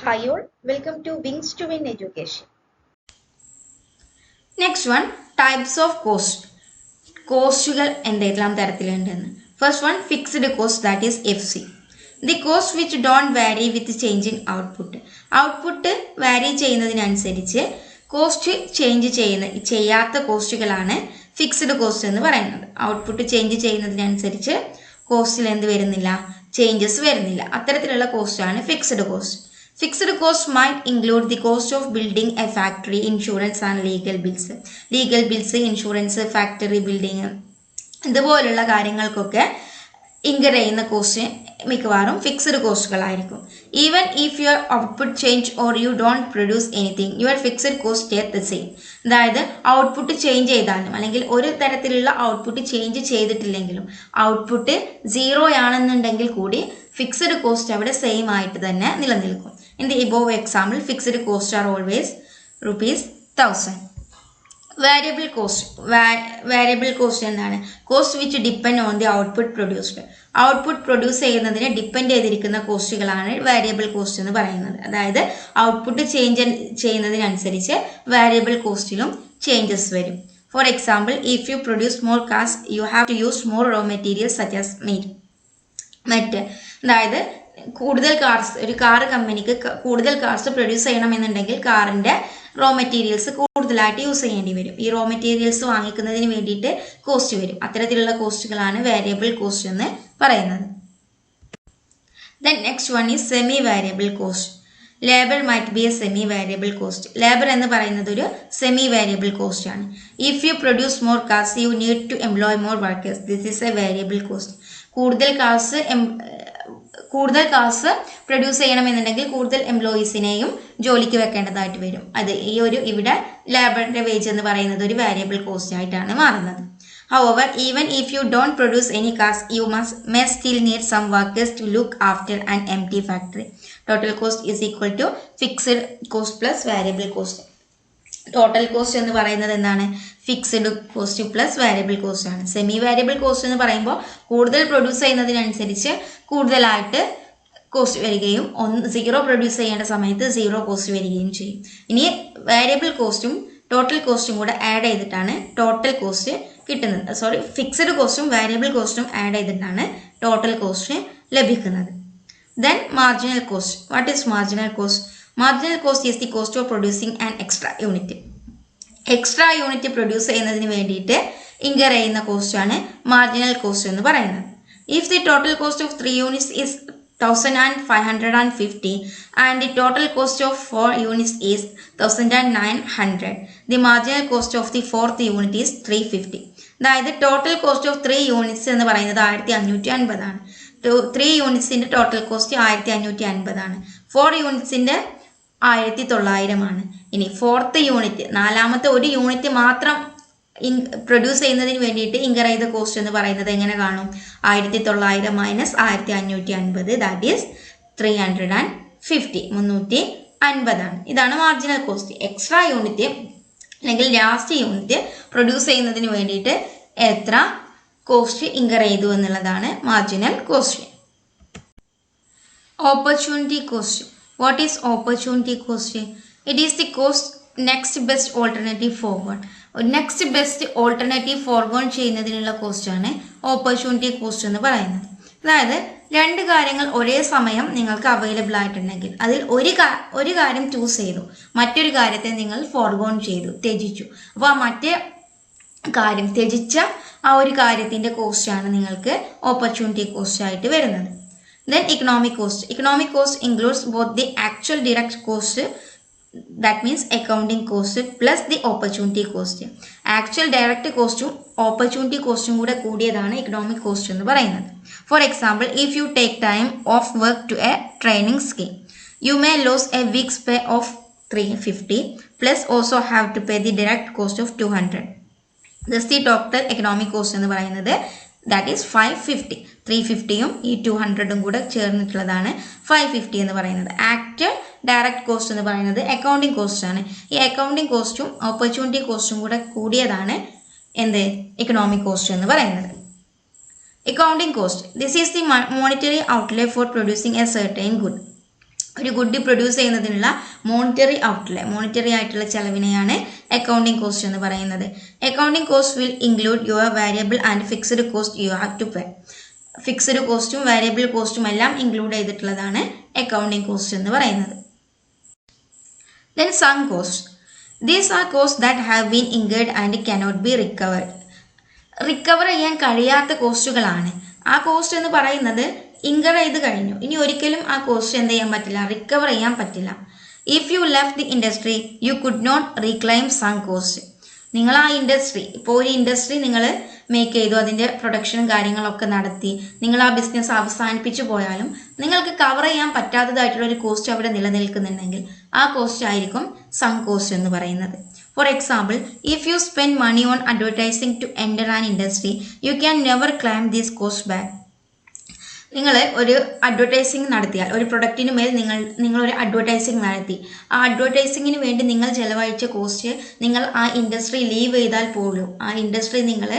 Hi all, welcome to Wings to Win Education. Next one, types of cost. കോസ്റ്റുകൾ എന്തെല്ലാം തരത്തിലുണ്ടെന്ന്. First one fixed cost, that is FC. The cost which don't vary with change in output. Output vary ചെയ്യുന്നതിനനുസരിച്ച് cost change ചെയ്യാത്ത കോസ്റ്റുകളാണ് fixed cost എന്ന് പറയുന്നത്. Output change ചെയ്യുന്നതിനനുസരിച്ച് കോസ്റ്റിൽ എന്ത് വരുന്നില്ല, changes വരുന്നില്ല. അത്തരത്തിലുള്ള കോസ്റ്റാണ് fixed cost. Fixed cost might include the cost of building a factory, insurance and legal bills. Legal bills, insurance, factory building ഇതുപോലുള്ള കാര്യങ്ങൾക്കൊക്കെ ഇൻകർ ചെയ്യുന്ന കോസ്റ്റ് മിക്കവാറും ഫിക്സ്ഡ് കോസ്റ്റുകളായിരിക്കും. Even if your output change or you don't produce anything, your fixed cost stay the same. അതായത് output change ചെയ്താലും അല്ലെങ്കിൽ ഒരു തരത്തിലുള്ള ഔട്ട്പുട്ട് ചേഞ്ച് ചെയ്തിട്ടില്ലെങ്കിലും ഔട്ട്പുട്ട് 0 ആണെന്നുണ്ടെങ്കിൽ കൂടി ഫിക്സ്ഡ് കോസ്റ്റ് അവിടെ സെയിം ആയിട്ട് തന്നെ നിലനിൽക്കും. In the above example, fixed costs are always ₹1000. Variable cost. Variable cost എന്താണ്? Cost which depend on the output produced. Output produce ചെയ്യുന്നതിനെ ഡിപ്പെൻഡ് ചെയ്തിരിക്കുന്ന കോസ്റ്റുകളാണ് വേരിയബിൾ കോസ്റ്റ് എന്ന് പറയുന്നത്. അതായത് ഔട്ട്പുട്ട് ചേഞ്ച് ചെയ്യുന്നതിനനുസരിച്ച് വേരിയബിൾ കോസ്റ്റിലും ചേഞ്ചസ് വരും. For example, if you produce more cars you have to use more raw materials such as met. അതായത് കൂടുതൽ കാർസ്, ഒരു കാർ കമ്പനിക്ക് കൂടുതൽ കാർസ് പ്രൊഡ്യൂസ് ചെയ്യണമെന്നുണ്ടെങ്കിൽ കാറിൻ്റെ റോ മെറ്റീരിയൽസ് കൂടുതലായിട്ട് യൂസ് ചെയ്യേണ്ടി വരും. ഈ റോ മെറ്റീരിയൽസ് വാങ്ങിക്കുന്നതിന് വേണ്ടിയിട്ട് കോസ്റ്റ് വരും. അത്തരത്തിലുള്ള കോസ്റ്റുകളാണ് വേരിയബിൾ കോസ്റ്റ് എന്ന് പറയുന്നത്. Then next one is semi variable cost. Labour might be a semi variable cost. Labour എന്ന് പറയുന്നത് ഒരു സെമി വേരിയബിൾ കോസ്റ്റ് ആണ്. If you produce more cars you need to employ more workers, this is a variable cost. കൂടുതൽ cars produce ചെയ്യണമെന്നുണ്ടെങ്കിൽ കൂടുതൽ എംപ്ലോയീസിനെയും ജോലിക്ക് വെക്കേണ്ടതായിട്ട് വരും. അത് ഇവിടെ ലേബറിന്റെ വേജ് എന്ന് പറയുന്നത് ഒരു വേരിയബിൾ കോസ്റ്റ് ആയിട്ടാണ് മാറുന്നത്. However, even if you don't produce any cars, you may still need some workers to look after an empty factory. Total cost is equal to fixed cost plus variable cost. Total cost എന്ന് പറയുന്നത് എന്താണ്? Fixed cost plus variable cost ആണ്. Semi variable cost എന്ന് പറയുമ്പോൾ കൂടുതൽ produce ചെയ്യുന്നതിനനുസരിച്ച് കൂടുതലായിട്ട് cost വരികയും 0 produce ചെയ്യേണ്ട സമയത്ത് 0 കോസ്റ്റ് വരികയും ചെയ്യും. ഇനി വേരിയബിൾ കോസ്റ്റും ടോട്ടൽ കോസ്റ്റും കൂടെ ആഡ് ചെയ്തിട്ടാണ് ടോട്ടൽ കോസ്റ്റ് കിട്ടുന്നത്. ഫിക്സ്ഡ് കോസ്റ്റും വേരിയബിൾ കോസ്റ്റും ആഡ് ചെയ്തിട്ടാണ് ടോട്ടൽ കോസ്റ്റ് ലഭിക്കുന്നത്. Then marginal cost. What is marginal cost? Marginal cost is the cost of producing an extra unit. Extra unit produce ചെയ്യുന്നതിന് വേണ്ടിയിട്ട് ഇൻകർ ചെയ്യുന്ന കോസ്റ്റാണ് മാർജിനൽ കോസ്റ്റ് എന്ന് പറയുന്നത്. If the total cost of 3 units is 1550 and the total cost of 4 units is 1900, the marginal cost of the 4th unit is 350. അതായത് total cost of 3 units എന്ന് പറയുന്നത് 1550 ആണ്. 3 unitsന്റെ total cost 1550 ആണ്. 4 unitsന്റെ 1900 ആണ്. ഇനി 4th യൂണിറ്റ്, നാലാമത്തെ ഒരു യൂണിറ്റ് മാത്രം പ്രൊഡ്യൂസ് ചെയ്യുന്നതിന് വേണ്ടിയിട്ട് ഇൻകർ ചെയ്ത കോസ്റ്റ് എന്ന് പറയുന്നത് എങ്ങനെ കാണും? 1900 മൈനസ് 1550, ദാറ്റ് ഈസ് 350, 350 ആണ്. ഇതാണ് മാർജിനൽ കോസ്റ്റ്. എക്സ്ട്രാ യൂണിറ്റ് അല്ലെങ്കിൽ ലാസ്റ്റ് യൂണിറ്റ് പ്രൊഡ്യൂസ് ചെയ്യുന്നതിന് വേണ്ടിയിട്ട് എത്ര കോസ്റ്റ് ഇൻകർ ചെയ്തു എന്നുള്ളതാണ് marginal cost. Opportunity cost. What is opportunity cost? It is the cost next best alternative forward. Next best alternative forward ചെയ്യുന്നതിനുള്ള കോസ്റ്റാണ് opportunity cost എന്ന് പറയുന്നത്. അതായത് രണ്ട് കാര്യങ്ങൾ ഒരേ സമയം നിങ്ങൾക്ക് അവൈലബിൾ ആയിട്ടുണ്ടെങ്കിൽ അതിൽ ഒരു കാര്യം ചൂസ് ചെയ്തു, മറ്റൊരു കാര്യത്തെ നിങ്ങൾ ഫോർവേഡ് ചെയ്തു, ത്യജിച്ചു. അപ്പോൾ ആ മറ്റേ കാര്യം ത്യജിച്ച ആ ഒരു കാര്യത്തിൻ്റെ കോസ്റ്റാണ് നിങ്ങൾക്ക് ഓപ്പർച്യൂണിറ്റി കോസ്റ്റ് ആയിട്ട് വരുന്നത്. Then economic cost. Economic cost includes both the actual direct cost, that means accounting cost, plus the opportunity cost. Actual direct cost-ഉം opportunity cost-ഉം കൂടെ കൂടിയതാണ് economic cost എന്ന് പറയുന്നത്. For example, if you take time off work to a training scheme, you may lose a week's pay of 350 plus also have to pay the direct cost of 200. Thus the total economic cost എന്ന് പറയുന്നത് that is 550. 350യും ഈ 200ഉം കൂടെ ചേർന്നിട്ടുള്ളതാണ് 550 എന്ന് പറയുന്നത്. Actual direct cost എന്ന് പറയുന്നത് accounting cost ആണ്. ഈ അക്കൗണ്ടിങ് കോസ്റ്റും ഓപ്പർച്യൂണിറ്റി കോസ്റ്റും കൂടെ കൂടിയതാണ് എന്ത് economic cost എന്ന് പറയുന്നത്. Accounting cost. This is the monetary outlay for producing a certain good. ഒരു ഗുഡ് പ്രൊഡ്യൂസ് ചെയ്യുന്നതിനുള്ള മോണിറ്ററി ആയിട്ടുള്ള ചെലവിനെയാണ് അക്കൗണ്ടിങ് കോസ്റ്റ് എന്ന് പറയുന്നത്. Accounting cost will include your variable and fixed cost you have to pay. Fixed കോസ്റ്റും variable കോസ്റ്റും എല്ലാം include ചെയ്തിട്ടുള്ളതാണ് അക്കൗണ്ടിങ് കോസ്റ്റ് എന്ന് പറയുന്നത്. Then sunk costs. These are costs that have been incurred and cannot be recovered. Recover ചെയ്യാൻ കഴിയാത്ത കോസ്റ്റുകളാണ്. ആ cost എന്ന് പറയുന്നത് ഇൻകർ ചെയ്ത് കഴിഞ്ഞു, ഇനി ഒരിക്കലും ആ കോസ്റ്റ് എന്ത് ചെയ്യാൻ പറ്റില്ല, റിക്കവർ ചെയ്യാൻ പറ്റില്ല. If you left the industry you could not reclaim sunk cost. നിങ്ങൾ ആ ഇൻഡസ്ട്രി, ഇപ്പോൾ ഒരു ഇൻഡസ്ട്രി നിങ്ങൾ മേക്ക് ചെയ്തു, അതിൻ്റെ പ്രൊഡക്ഷനും കാര്യങ്ങളൊക്കെ നടത്തി, നിങ്ങൾ ആ ബിസിനസ് അവസാനിപ്പിച്ചു പോയാലും നിങ്ങൾക്ക് കവർ ചെയ്യാൻ പറ്റാത്തതായിട്ടുള്ള ഒരു കോസ്റ്റ് അവിടെ നിലനിൽക്കുന്നുണ്ടെങ്കിൽ ആ കോസ്റ്റ് ആയിരിക്കും സങ്ക് കോസ്റ്റ് എന്ന് പറയുന്നത്. For example, if you spend money on advertising to enter an industry you can never claim these cost back. നിങ്ങൾ ഒരു അഡ്വർടൈസിങ് നടത്തിയാൽ, ഒരു പ്രൊഡക്റ്റിന് മേൽ നിങ്ങളൊരു അഡ്വർടൈസിങ് നടത്തി, ആ അഡ്വർടൈസിങ്ങിന് വേണ്ടി നിങ്ങൾ ചെലവഴിച്ച കോസ്റ്റ് നിങ്ങൾ ആ ഇൻഡസ്ട്രി ലീവ് ചെയ്താൽ പോലും, ആ ഇൻഡസ്ട്രി നിങ്ങൾ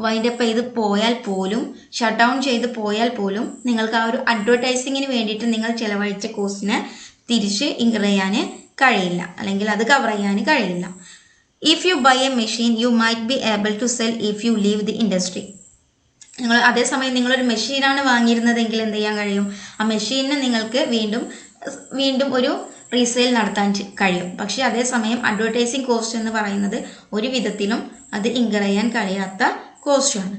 വൈൻഡപ്പ് ചെയ്ത് പോയാൽ പോലും, ഷട്ട് ഡൗൺ ചെയ്ത് പോയാൽ പോലും നിങ്ങൾക്ക് ആ ഒരു അഡ്വർടൈസിങ്ങിന് വേണ്ടിയിട്ട് നിങ്ങൾ ചെലവഴിച്ച കോസ്റ്റിനെ തിരിച്ച് ഇൻകർ ചെയ്യാൻ കഴിയില്ല, അല്ലെങ്കിൽ അത് കവർ ചെയ്യാൻ കഴിയില്ല. If you buy a machine you might be able to sell if you leave the industry. അതേസമയം നിങ്ങളൊരു മെഷീനാണ് വാങ്ങിയിരുന്നതെങ്കിൽ എന്ത് ചെയ്യാൻ കഴിയും, ആ മെഷീനിന് നിങ്ങൾക്ക് വീണ്ടും ഒരു റീസെയിൽ നടത്താൻ കഴിയും. പക്ഷേ അതേസമയം അഡ്വർടൈസിങ് കോസ്റ്റ് എന്ന് പറയുന്നത് ഒരു വിധത്തിലും അത് ഇൻകർ ചെയ്യാൻ കഴിയാത്ത കോസ്റ്റാണ്.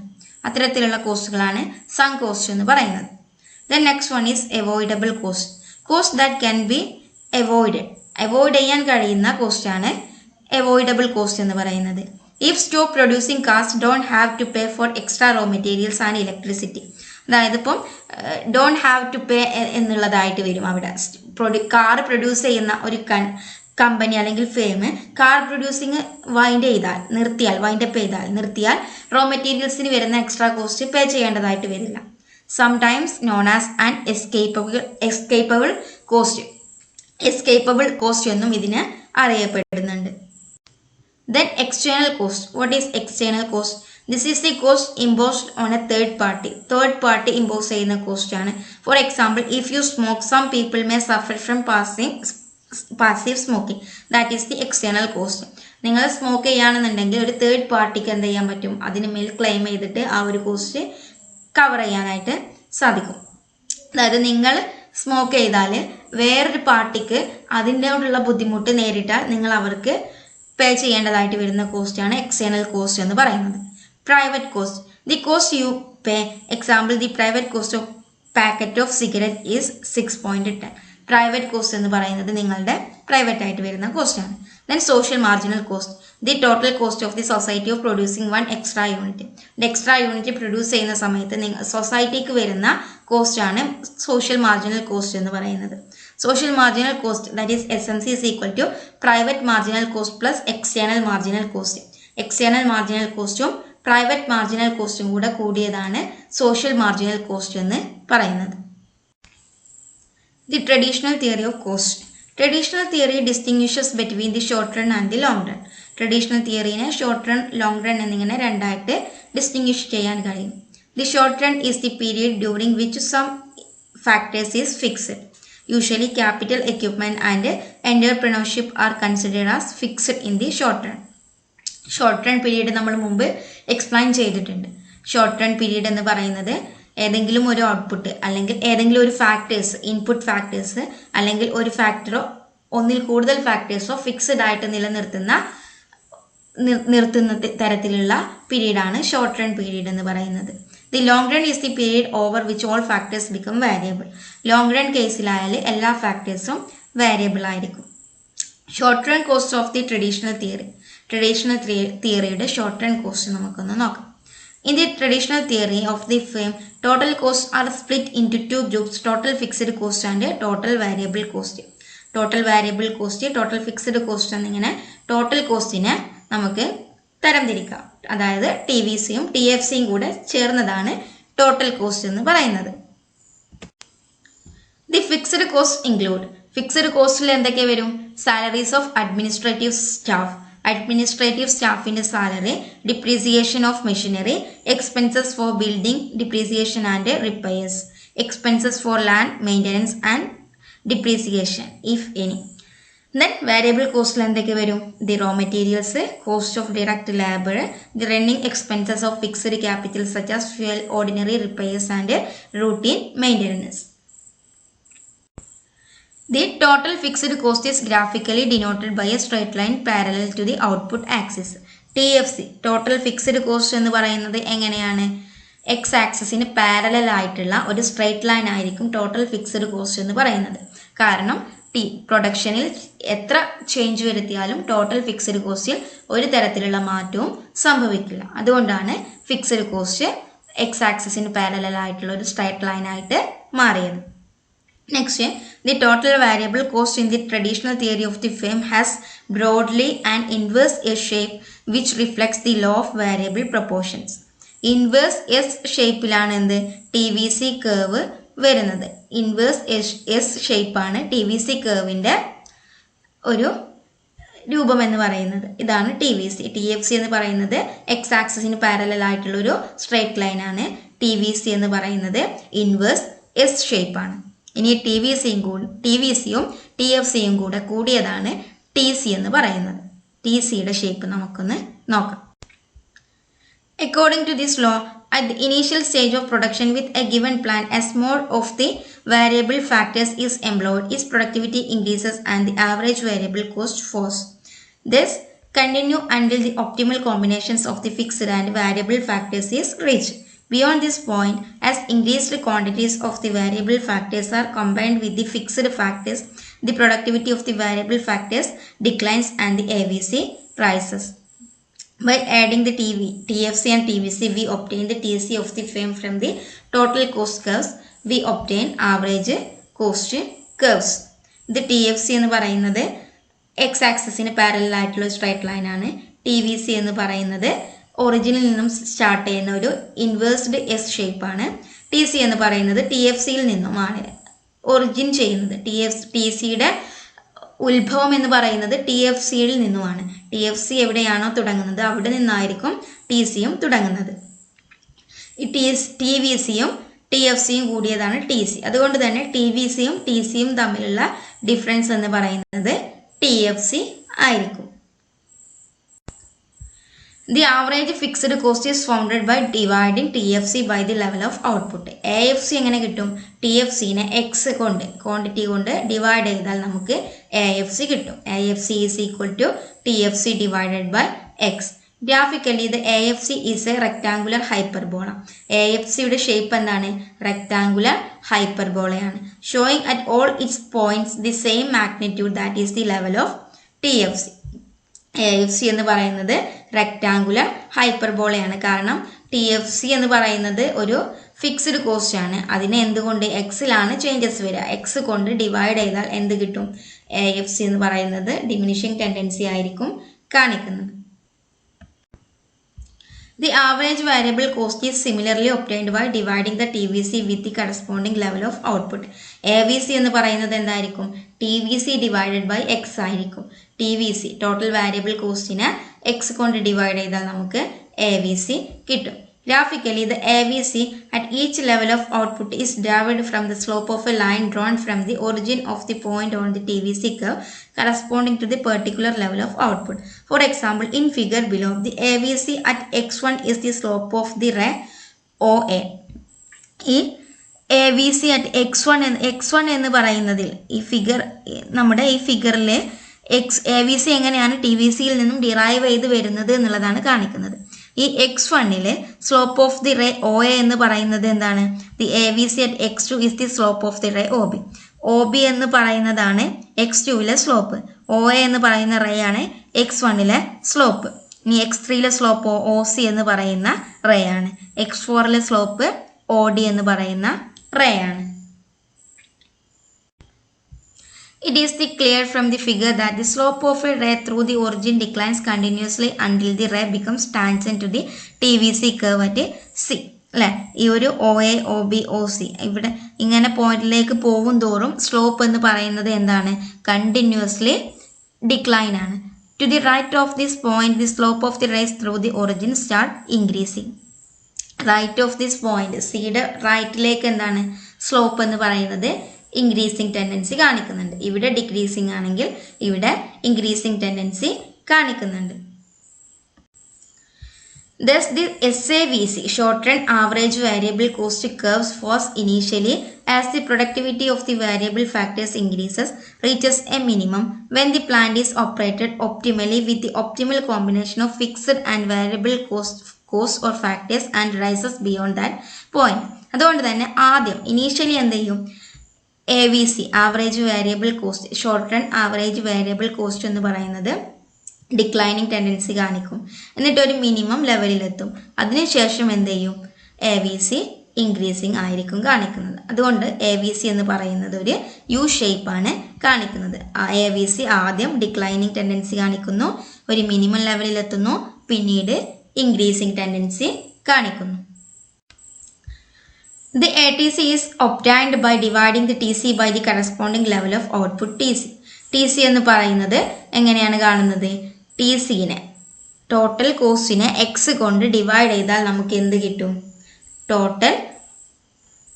അത്തരത്തിലുള്ള കോസ്റ്റുകളാണ് സങ്ക് കോസ്റ്റ് എന്ന് പറയുന്നത്. Then next one is avoidable cost. Cost that can be avoid ചെയ്യാൻ കഴിയുന്ന കോസ്റ്റാണ് അവോയ്ഡബിൾ കോസ്റ്റ് എന്ന് പറയുന്നത്. If stop producing cars don't have to pay for extra raw materials and electricity. അതായത് ഇപ്പം ഡോണ്ട് ഹാവ് ടു പേ എന്നുള്ളതായിട്ട് വരും അവിടെ. കാർ പ്രൊഡ്യൂസ് ചെയ്യുന്ന ഒരു കമ്പനി അല്ലെങ്കിൽ ഫേം കാർ പ്രൊഡ്യൂസിങ് വൈൻഡപ്പ് ചെയ്താൽ നിർത്തിയാൽ റോ മെറ്റീരിയൽസിന് വരുന്ന എക്സ്ട്രാ കോസ്റ്റ് പേ ചെയ്യേണ്ടതായിട്ട് വരില്ല. Sometimes known as an escapable cost എന്നും ഇതിനെ അറിയപ്പെടുന്നുണ്ട്. Then external cost. What is external cost? This is the cost imposed on a third party. Third party impose ചെയ്യുന്ന cost ആണ്. For example, if you smoke, some people may suffer from passive smoking. That is the external cost. നിങ്ങൾ smoke ചെയ്യുകയാണെന്നുണ്ടെങ്കിൽ ഒരു third പാർട്ടിക്ക് എന്ത് ചെയ്യാൻ പറ്റും, അതിന് മേൽ ക്ലെയിം ചെയ്തിട്ട് ആ ഒരു കോസ്റ്റ് കവർ ചെയ്യാനായിട്ട് സാധിക്കും. അതായത് നിങ്ങൾ സ്മോക്ക് ചെയ്താൽ വേറൊരു പാർട്ടിക്ക് അതിൻ്റെയോടുള്ള ബുദ്ധിമുട്ട് നേരിട്ടാൽ നിങ്ങൾ അവർക്ക് പേ ചെയ്യേണ്ടതായിട്ട് വരുന്ന കോസ്റ്റാണ് എക്സ്റ്റേണൽ കോസ്റ്റ് എന്ന് പറയുന്നത്. Private cost. The cost you pay. Example, the private cost of packet of cigarette is 6.10. Private cost എന്ന് പറയുന്നത് നിങ്ങളുടെ പ്രൈവറ്റ് ആയിട്ട് വരുന്ന കോസ്റ്റാണ്. Then social marginal cost. The total cost of the society of producing one extra unit. Extra unit produce ചെയ്യുന്ന സമയത്ത് സൊസൈറ്റിക്ക് വരുന്ന കോസ്റ്റാണ് സോഷ്യൽ മാർജിനൽ കോസ്റ്റ് എന്ന് പറയുന്നത്. Social marginal cost, that is SMC, is equal to private marginal cost plus external marginal cost. External marginal കോസ്റ്റും private marginal കോസ്റ്റും കൂടെ കൂടിയതാണ് സോഷ്യൽ മാർജിനൽ കോസ്റ്റ് എന്ന് പറയുന്നത്. The traditional theory of cost. Traditional theory distinguishes between the short run and the long run. Traditional തിയറിനെ short run, long run എന്നിങ്ങനെ രണ്ടായിട്ട് distinguish ചെയ്യാൻ കഴിയും. The short run is the period during which some factors is fixed. Usually capital, equipment and entrepreneurship are considered as fixed in the short run. Short run period നമ്മൾ മുമ്പ് explain ചെയ്തിട്ടുണ്ട്. Short run period എന്ന് പറയുന്നത് ഏതെങ്കിലും ഒരു output അല്ലെങ്കിൽ ഏതെങ്കിലും ഒരു ഫാക്ടേഴ്സ്, ഇൻപുട്ട് ഫാക്ടേഴ്സ് അല്ലെങ്കിൽ ഒരു ഫാക്ടറോ ഒന്നിൽ കൂടുതൽ ഫാക്ടേഴ്സോ ഫിക്സ്ഡ് ആയിട്ട് നിർത്തുന്ന തരത്തിലുള്ള പീരീഡാണ് ഷോർട്ട് റൺ പീരീഡ് എന്ന് പറയുന്നത്. The long run is the period over which all factors become variable. Long run കേസിലായാൽ എല്ലാ ഫാക്ടേഴ്സും വാരിയബിൾ ആയിരിക്കും. Short run cost of the traditional theory. Traditional തിയറിയുടെ ഷോർട്ട് റൺ കോസ്റ്റ് നമുക്കൊന്ന് നോക്കാം. In the traditional theory of the firm, total costs are split into two groups, total fixed cost and total variable cost. Total variable cost, total fixed cost എന്നിങ്ങനെ total കോസ്റ്റിനെ നമുക്ക് തരംതിരിക്കാം. അതായത് TVCയും TFCയും കൂടെ ചേർന്നതാണ് total cost എന്ന് പറയുന്നത്. The fixed cost include. Fixed കോസ്റ്റിൽ എന്തൊക്കെ വരും? Salaries of administrative staff, administrative സ്റ്റാഫിൻ്റെ salary, depreciation of machinery, expenses for building depreciation and repairs, expenses for land maintenance and depreciation if any. Then variable cost എന്തൊക്കെ വരും? The raw materials, cost of direct labor, the running expenses of fixed capital such as fuel, ordinary repairs and routine maintenance. The total fixed cost is graphically denoted by a straight line parallel to the output axis. TFC total fixed cost എന്ന് പറയുന്നത് എങ്ങനെയാണ്? X ആക്സിസിന് parallel ആയിട്ടുള്ള ഒരു straight line ആയിരിക്കും total fixed cost എന്ന് പറയുന്നത്. കാരണം പ്രൊഡക്ഷനിൽ എത്ര ചേഞ്ച് വരുത്തിയാലും ടോട്ടൽ ഫിക്സ്ഡ് കോസ്റ്റിൽ ഒരു തരത്തിലുള്ള മാറ്റവും സംഭവിക്കില്ല. അതുകൊണ്ടാണ് ഫിക്സ്ഡ് കോസ്റ്റ് എക്സ് ആക്സിസിന് പാരലൽ ആയിട്ടുള്ള ഒരു സ്ട്രെയിറ്റ് ലൈൻ ആയിട്ട് മാറിയത്. Next, the total variable cost in the traditional theory of the firm has broadly an inverse S shape which reflects the law of variable proportions. Inverse S shapeലാണ് എന്ത്? TVC curve വരുന്നത്. Inverse S shape ആണ് TVC curveന്റെ ഒരു രൂപം എന്ന് പറയുന്നത്. ഇതാണ് TVC. TFC എന്ന് പറയുന്നത് എക്സ് ആക്സിസിന് പാരലൽ ആയിട്ടുള്ള ഒരു സ്ട്രെയിറ്റ് ലൈൻ ആണ്. TVC എന്ന് പറയുന്നത് ഇൻവേഴ്സ് S ഷേപ്പ് ആണ്. ഇനി TVCയും TFCയും കൂടെ കൂടിയതാണ് TC എന്ന് പറയുന്നത്. TCയുടെ ഷേപ്പ് നമുക്കൊന്ന് നോക്കാം. According to this law, at the initial stage of production with a given plan, as more of the variable factors is employed, its productivity increases and the average variable cost falls. This continue until the optimal combinations of the fixed and variable factors is reached. Beyond this point, as increased quantities of the variable factors are combined with the fixed factors, the productivity of the variable factors declines and the AVC rises. By adding the TFC and TVC, we obtain the TC of the firm from the total cost curves. We obtain average cost curves. The TFC എന്ന് പറയുന്നത് X ആക്സിസിന് parallel ആയിട്ടുള്ള straight line ആണ്. TVC എന്ന് പറയുന്നത് ഒറിജിനിൽ നിന്നും start ചെയ്യുന്ന ഒരു ഇൻവേഴ്സ്ഡ് എസ് ഷേപ്പ് ആണ്. TC എന്ന് പറയുന്നത് TFCയിൽ നിന്നുമാണ് ഒറിജിൻ ചെയ്യുന്നത്. TCയുടെ ഉത്ഭവം എന്ന് പറയുന്നത് TFCയിൽ നിന്നുമാണ്. TFC എവിടെയാണോ തുടങ്ങുന്നത് അവിടെ നിന്നായിരിക്കും TCയും തുടങ്ങുന്നത്. ഈ TVCയും TFCയും കൂടിയതാണ് TC. അതുകൊണ്ട് തന്നെ TVCയും TCയും തമ്മിലുള്ള ഡിഫറൻസ് എന്ന് പറയുന്നത് TFC ആയിരിക്കും. The average fixed cost is found by dividing TFC by the level of output. AFC എങ്ങനെ കിട്ടും? TFCനെ X കൊണ്ട് ക്വാണ്ടിറ്റി കൊണ്ട് ഡിവൈഡ് ചെയ്താൽ നമുക്ക് AFC കിട്ടും. AFC is equal to TFC divided by X. Graphically, the AFC is a rectangular hyperbola. AFCയുടെ shape എന്താണ്? Rectangular ഹൈപ്പർബോളയാണ്. Showing at all its points the same magnitude, that is the level of TFC. AFC എന്ന് പറയുന്നത് rectangular ഹൈപ്പർബോളയാണ്. കാരണം TFC എന്ന് പറയുന്നത് ഒരു fixed cost ആണ്. അതിനെ എന്തുകൊണ്ട് എക്സിലാണ് ചേഞ്ചസ് വരിക. എക്സ് കൊണ്ട് ഡിവൈഡ് ചെയ്താൽ എന്ത് കിട്ടും? AFC എന്ന് പറയുന്നത് ഡിമിനിഷിംഗ് ടെൻഡൻസി ആയിരിക്കും കാണിക്കുന്നത്. The average variable cost is similarly obtained by dividing the TVC with the corresponding level of output. AVC എന്ന് പറയുന്നത് എന്തായിരിക്കും? TVC divided by X ആയിരിക്കും. TVC total variable costനെ X കൊണ്ട് ഡിവൈഡ് ചെയ്താൽ നമുക്ക് AVC കിട്ടും. Graphically, the AVC at each level of output is derived from the slope of a line drawn from the origin of the point on the TVC curve corresponding to the particular level of output. For example, in figure below, the AVC at x1 is the slope of the ray OA. ഈ AVC at x1 എന്ന് പറയുന്നതിൽ നമ്മുടെ ഈ ഫിഗറിലെ AVC എങ്ങനെയാണ് TVCയിൽ നിന്നും derive ചെയ്ത് വരുന്നത് എന്നുള്ളതാണ് കാണിക്കുന്നത്. ഈ x1ലെ slope of the ray OA എന്ന് പറയുന്നത് എന്താണ്? ദി AVC at x2 is the slope of the ray OB. OB എന്ന് പറയുന്നതാണ് x2ലെ സ്ലോപ്പ്. OA എന്ന് പറയുന്ന റേ ആണ് x1ലെ സ്ലോപ്പ്. ഇനി x3ലെ സ്ലോപ്പ് OC എന്ന് പറയുന്ന റേ ആണ്. x4ലെ സ്ലോപ്പ് OD എന്ന് പറയുന്ന റേ ആണ്. It is clear from the figure that the slope of a ray through the origin declines continuously until the ray becomes tangent to the TVC curve at C. അല്ലേ? ഈ ഒരു OA, OB, OC ഇവിടെ ഇങ്ങനെ പോയിന്റിലേക്ക് പോകും തോറും slope എന്ന് പറയുന്നത് എന്താണ്? കണ്ടിന്യൂസ്ലി ഡിക്ലൈൻ ആണ്. To the right of this point, the slope of the rays through the origin start increasing. Right of this point, സിയുടെ റൈറ്റിലേക്ക് എന്താണ് സ്ലോപ്പ് എന്ന് പറയുന്നത് ഇൻക്രീസിങ് ടെൻഡൻസി കാണിക്കുന്നുണ്ട്. ഇവിടെ ഡിക്രീസിങ് ആണെങ്കിൽ ഇവിടെ ഇൻക്രീസിങ് ടെൻഡൻസി കാണിക്കുന്നുണ്ട്. Thus, the SAVC, short run average variable cost curves, falls initially as the productivity of the variable factors increases, reaches a minimum when the plant is operated optimally with the optimal combination of fixed and variable costs or factors and rises beyond that point. അതുകൊണ്ട് തന്നെ ആദ്യം initially എന്ത് ചെയ്യും, AVC, average variable cost, short run average variable cost എന്ന് പറയുന്നത് declining tendency കാണിക്കും. എന്നിട്ട് ഒരു മിനിമം ലെവലിലെത്തും. അതിനുശേഷം എന്ത് ചെയ്യും, AVC ഇൻക്രീസിങ് ആയിരിക്കും കാണിക്കുന്നത്. അതുകൊണ്ട് AVC എന്ന് പറയുന്നത് ഒരു യു ഷേപ്പാണ് കാണിക്കുന്നത്. AVC ആദ്യം ഡിക്ലൈനിങ് ടെൻഡൻസി കാണിക്കുന്നു, ഒരു മിനിമം ലെവലിലെത്തുന്നു, പിന്നീട് ഇൻക്രീസിങ് ടെൻഡൻസി കാണിക്കുന്നു. The ATC is obtained by dividing the TC by the corresponding level of output TC. TC എന്ന് പറയുന്നത് എങ്ങനെയാണ് കാണുന്നത്, TCനെ ടോട്ടൽ കോസ്റ്റിനെ എക്സ് കൊണ്ട് ഡിവൈഡ് ചെയ്താൽ നമുക്ക് എന്ത് കിട്ടും, ടോട്ടൽ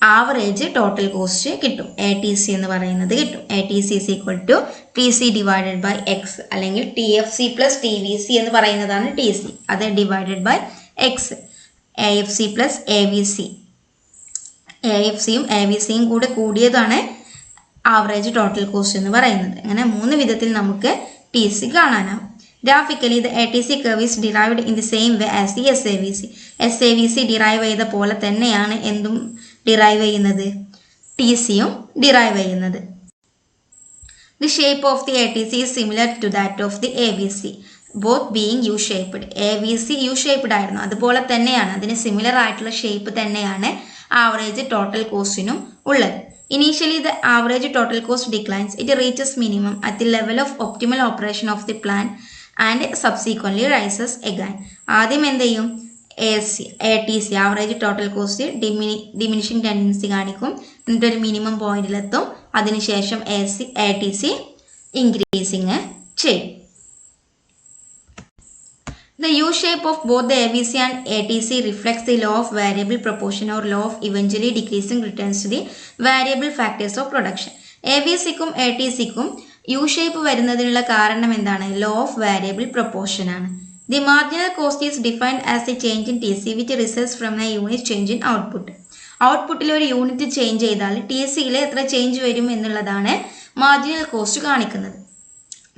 ആവറേജ് ടോട്ടൽ കോസ്റ്റ് കിട്ടും. ATC എന്ന് പറയുന്നത് കിട്ടും. ATC is equal to TC divided by X, അല്ലെങ്കിൽ TFC plus TVC എന്ന് പറയുന്നതാണ് TC, അത് divided by X. AFC plus AVC, AFCയും AVCയും കൂടെ കൂടിയതാണ് ആവറേജ് ടോട്ടൽ കോസ്റ്റ് എന്ന് പറയുന്നത്. അങ്ങനെ 3 വിധത്തിൽ നമുക്ക് TC കാണാനാവും. Graphically the ATC curve is derived in the same way as the SAVC. SAVC derive ചെയ്ത പോലെ തന്നെയാണ് എന്തും ഡിറൈവ് ചെയ്യുന്നത്, TCയും ഡിറൈവ് ചെയ്യുന്നത്. The shape of the ATC is similar to that of the AVC, both being U-shaped. AVC U-shaped ആയിരുന്നു, അതുപോലെ തന്നെയാണ്, അതിന് സിമിലർ ആയിട്ടുള്ള ഷേപ്പ് തന്നെയാണ് ആവറേജ് ടോട്ടൽ കോസ്റ്റിനും ഉള്ളത്. Initially, the average total cost declines. It reaches minimum at the level of optimal operation of the plant and subsequently rises again. ആദ്യം എന്ത് ചെയ്യും, ATC average total cost diminishing tendency കാണിക്കും, എന്നിട്ട് ഒരു minimum പോയിന്റിലെത്തും. അതിനുശേഷം ATC increasing ചെയ്യും. The U shape of both the AVC and ATC reflects the law of variable proportion or law of eventually decreasing returns to the variable factors of production. AVCക്കും ATCക്കും U shape വരുന്നതിനുള്ള കാരണം എന്താണ്, law of variable proportion ആണ്. The marginal cost is defined as the change in TC which results from a unit change in output. ഔട്ട്പുട്ടിൽ ഒരു unit change ചെയ്താൽ TCയിൽ എത്ര change വരും എന്നുള്ളതാണ് marginal cost കാണിക്കുന്നത്.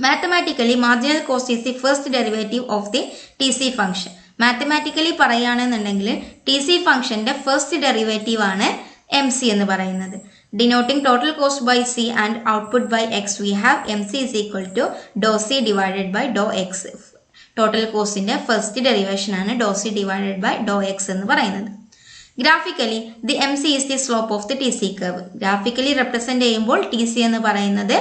Mathematically, marginal cost is the first derivative of the TC function. Mathematically പറയുകയാണെന്നുണ്ടെങ്കിൽ TC ഫംഗ്ഷന്റെ first derivative ആണ് MC എന്ന് പറയുന്നത്. Denoting total cost by C and output by X, we have MC is equal to dou C divided by dou X. Total കോസ്റ്റിന്റെ first derivation ആണ് dou C divided by dou X എന്ന് പറയുന്നത്. Graphically, the MC is the slope of the TC curve. Graphically represent ചെയ്യുമ്പോൾ TC എന്ന് പറയുന്നത്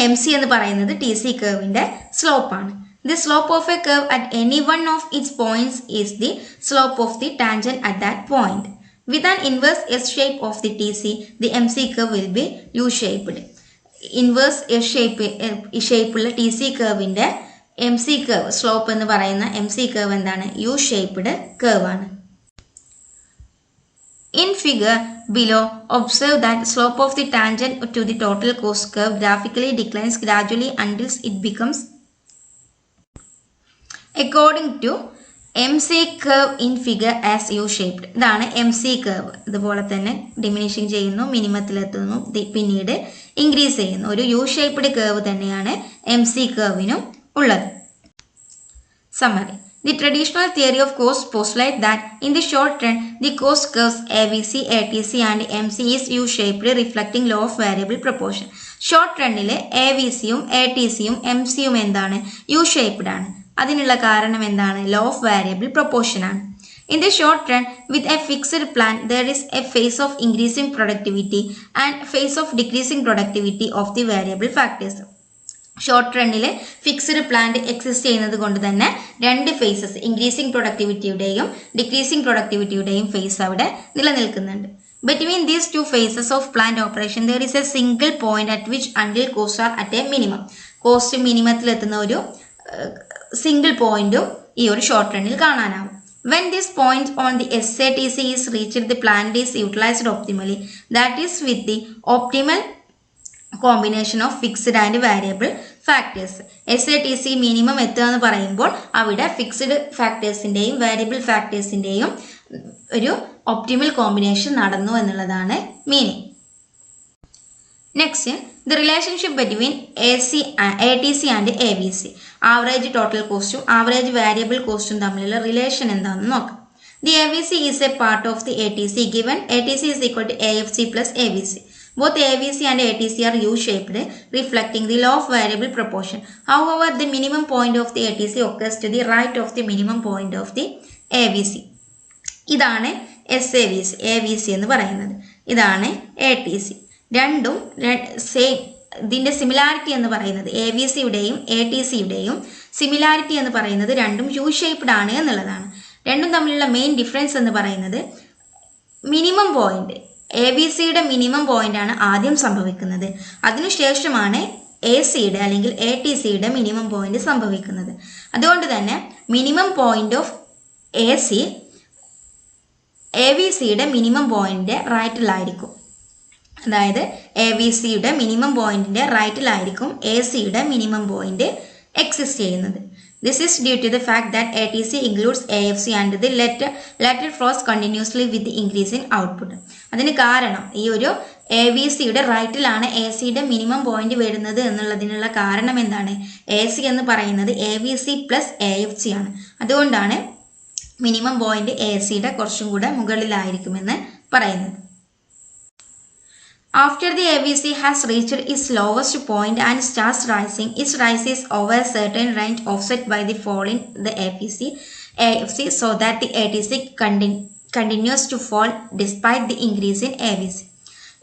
MC എന്ന് പറയുന്നത് TC curveന്റെ slope ആണ്. The slope of a curve at any one of its points is the slope of the tangent at that point. With an inverse S shape of the TC, the MC curve will be U-shaped. Inverse S shape ഉള്ള TC curveന്റെ MC curve, slope എന്ന് പറയുന്ന MC curve എന്താണ്, U-shaped curve ആണ്. In figure below, observe that slope of the tangent to the total cost curve graphically declines gradually until it becomes according to MC curve in figure as U-shaped. ഇതാണ് MC curve. ഇതുപോലെ തന്നെ diminishing ചെയ്യുന്നു, മിനിമത്തിലെത്തുന്നു, പിന്നീട് increase ചെയ്യുന്നു. ഒരു U-shaped curve തന്നെയാണ് MC curveനും ഉള്ളത്. Summary. The traditional theory of cost postulates that in the short run, the cost curves AVC, ATC and MC is U-shaped, reflecting law of variable proportion. Short runile AVCയും ATCയും MCയും എന്താണ്, U-shaped ആണ്. അതിനുള്ള കാരണം എന്താണ്, law of variable proportion ആണ്. In the short run, with a fixed plan, there is a phase of increasing productivity and phase of decreasing productivity of the variable factors. Short റണ്ണിൽ fixed plant exist ചെയ്യുന്നത് കൊണ്ട് തന്നെ രണ്ട് phases, increasing പ്രൊഡക്ടിവിറ്റിയുടെയും decreasing പ്രൊഡക്ടിവിറ്റിയുടെയും phase അവിടെ നിലനിൽക്കുന്നുണ്ട്. Between these two phases of plant operation, there is a single point at which until costs are at a minimum. Cost മിനിമത്തിൽ എത്തുന്ന ഒരു സിംഗിൾ പോയിന്റും ഈ ഒരു ഷോർട്ട് റണ്ണിൽ കാണാനാവും. When this point on the SATC is reached, the planet is utilized optimally. That is with the optimal combination of fixed and variable factors. SATC minimum എത്തുക എന്ന് പറയുമ്പോൾ അവിടെ ഫിക്സ്ഡ് ഫാക്ടേഴ്സിൻ്റെയും വാരിയബിൾ ഫാക്ടേഴ്സിൻ്റെയും ഒരു ഒപ്റ്റിമൽ കോമ്പിനേഷൻ നടന്നു എന്നുള്ളതാണ് meaning. Next, the relationship between ATC and AVC, average total കോസ്റ്റും average variable കോസ്റ്റും തമ്മിലുള്ള റിലേഷൻ എന്താണെന്ന് നോക്കാം. The AVC is A part of the ATC given ATC is equal to AFC plus AVC. Both AVC and ATC are U-shaped, reflecting the law of variable proportion. However, the minimum point of the ATC occurs to the right of the minimum point of the AVC. ഇതാണ് SAVC, AVC എന്ന് പറയുന്നത്. ഇതാണ് ATC. രണ്ടും same. ഇതിൻ്റെ similarity എന്ന് പറയുന്നത് AVCയുടെയും ATCയുടെയും similarity എന്ന് പറയുന്നത് രണ്ടും U-shaped ആണ് എന്നുള്ളതാണ്. രണ്ടും തമ്മിലുള്ള മെയിൻ ഡിഫറൻസ് എന്ന് പറയുന്നത് മിനിമം പോയിന്റ്, AVCയുടെ മിനിമം പോയിന്റ് ആണ് ആദ്യം സംഭവിക്കുന്നത്. അതിനുശേഷമാണ് ACയുടെ അല്ലെങ്കിൽ ATCയുടെ മിനിമം പോയിന്റ് സംഭവിക്കുന്നത്. അതുകൊണ്ട് തന്നെ മിനിമം പോയിന്റ് ഓഫ് AC AVCയുടെ മിനിമം പോയിന്റിന്റെ റൈറ്റിലായിരിക്കും. അതായത് AVCയുടെ മിനിമം പോയിന്റിന്റെ റൈറ്റിലായിരിക്കും ACയുടെ മിനിമം പോയിന്റ് എക്സിസ്റ്റ് ചെയ്യുന്നത്. This is due to the fact that ATC includes AFC and the latter flows continuously with the increase in output. അതിന് കാരണം ഈ ഒരു AVCയുടെ റൈറ്റിലാണ് ACയുടെ മിനിമം പോയിന്റ് വരുന്നത് എന്നുള്ളതിനുള്ള കാരണം എന്താണ്? AC എന്ന് പറയുന്നത് AVC പ്ലസ് AFC ആണ്. അതുകൊണ്ടാണ് മിനിമം പോയിന്റ് ACയുടെ കുറച്ചും കൂടെ മുകളിലായിരിക്കുമെന്ന് പറയുന്നത്. After the AVC has reached its lowest point and starts rising, its rise is over a certain range offset by the fall in the AFC so that the ATC continues to fall despite the increase in AVC.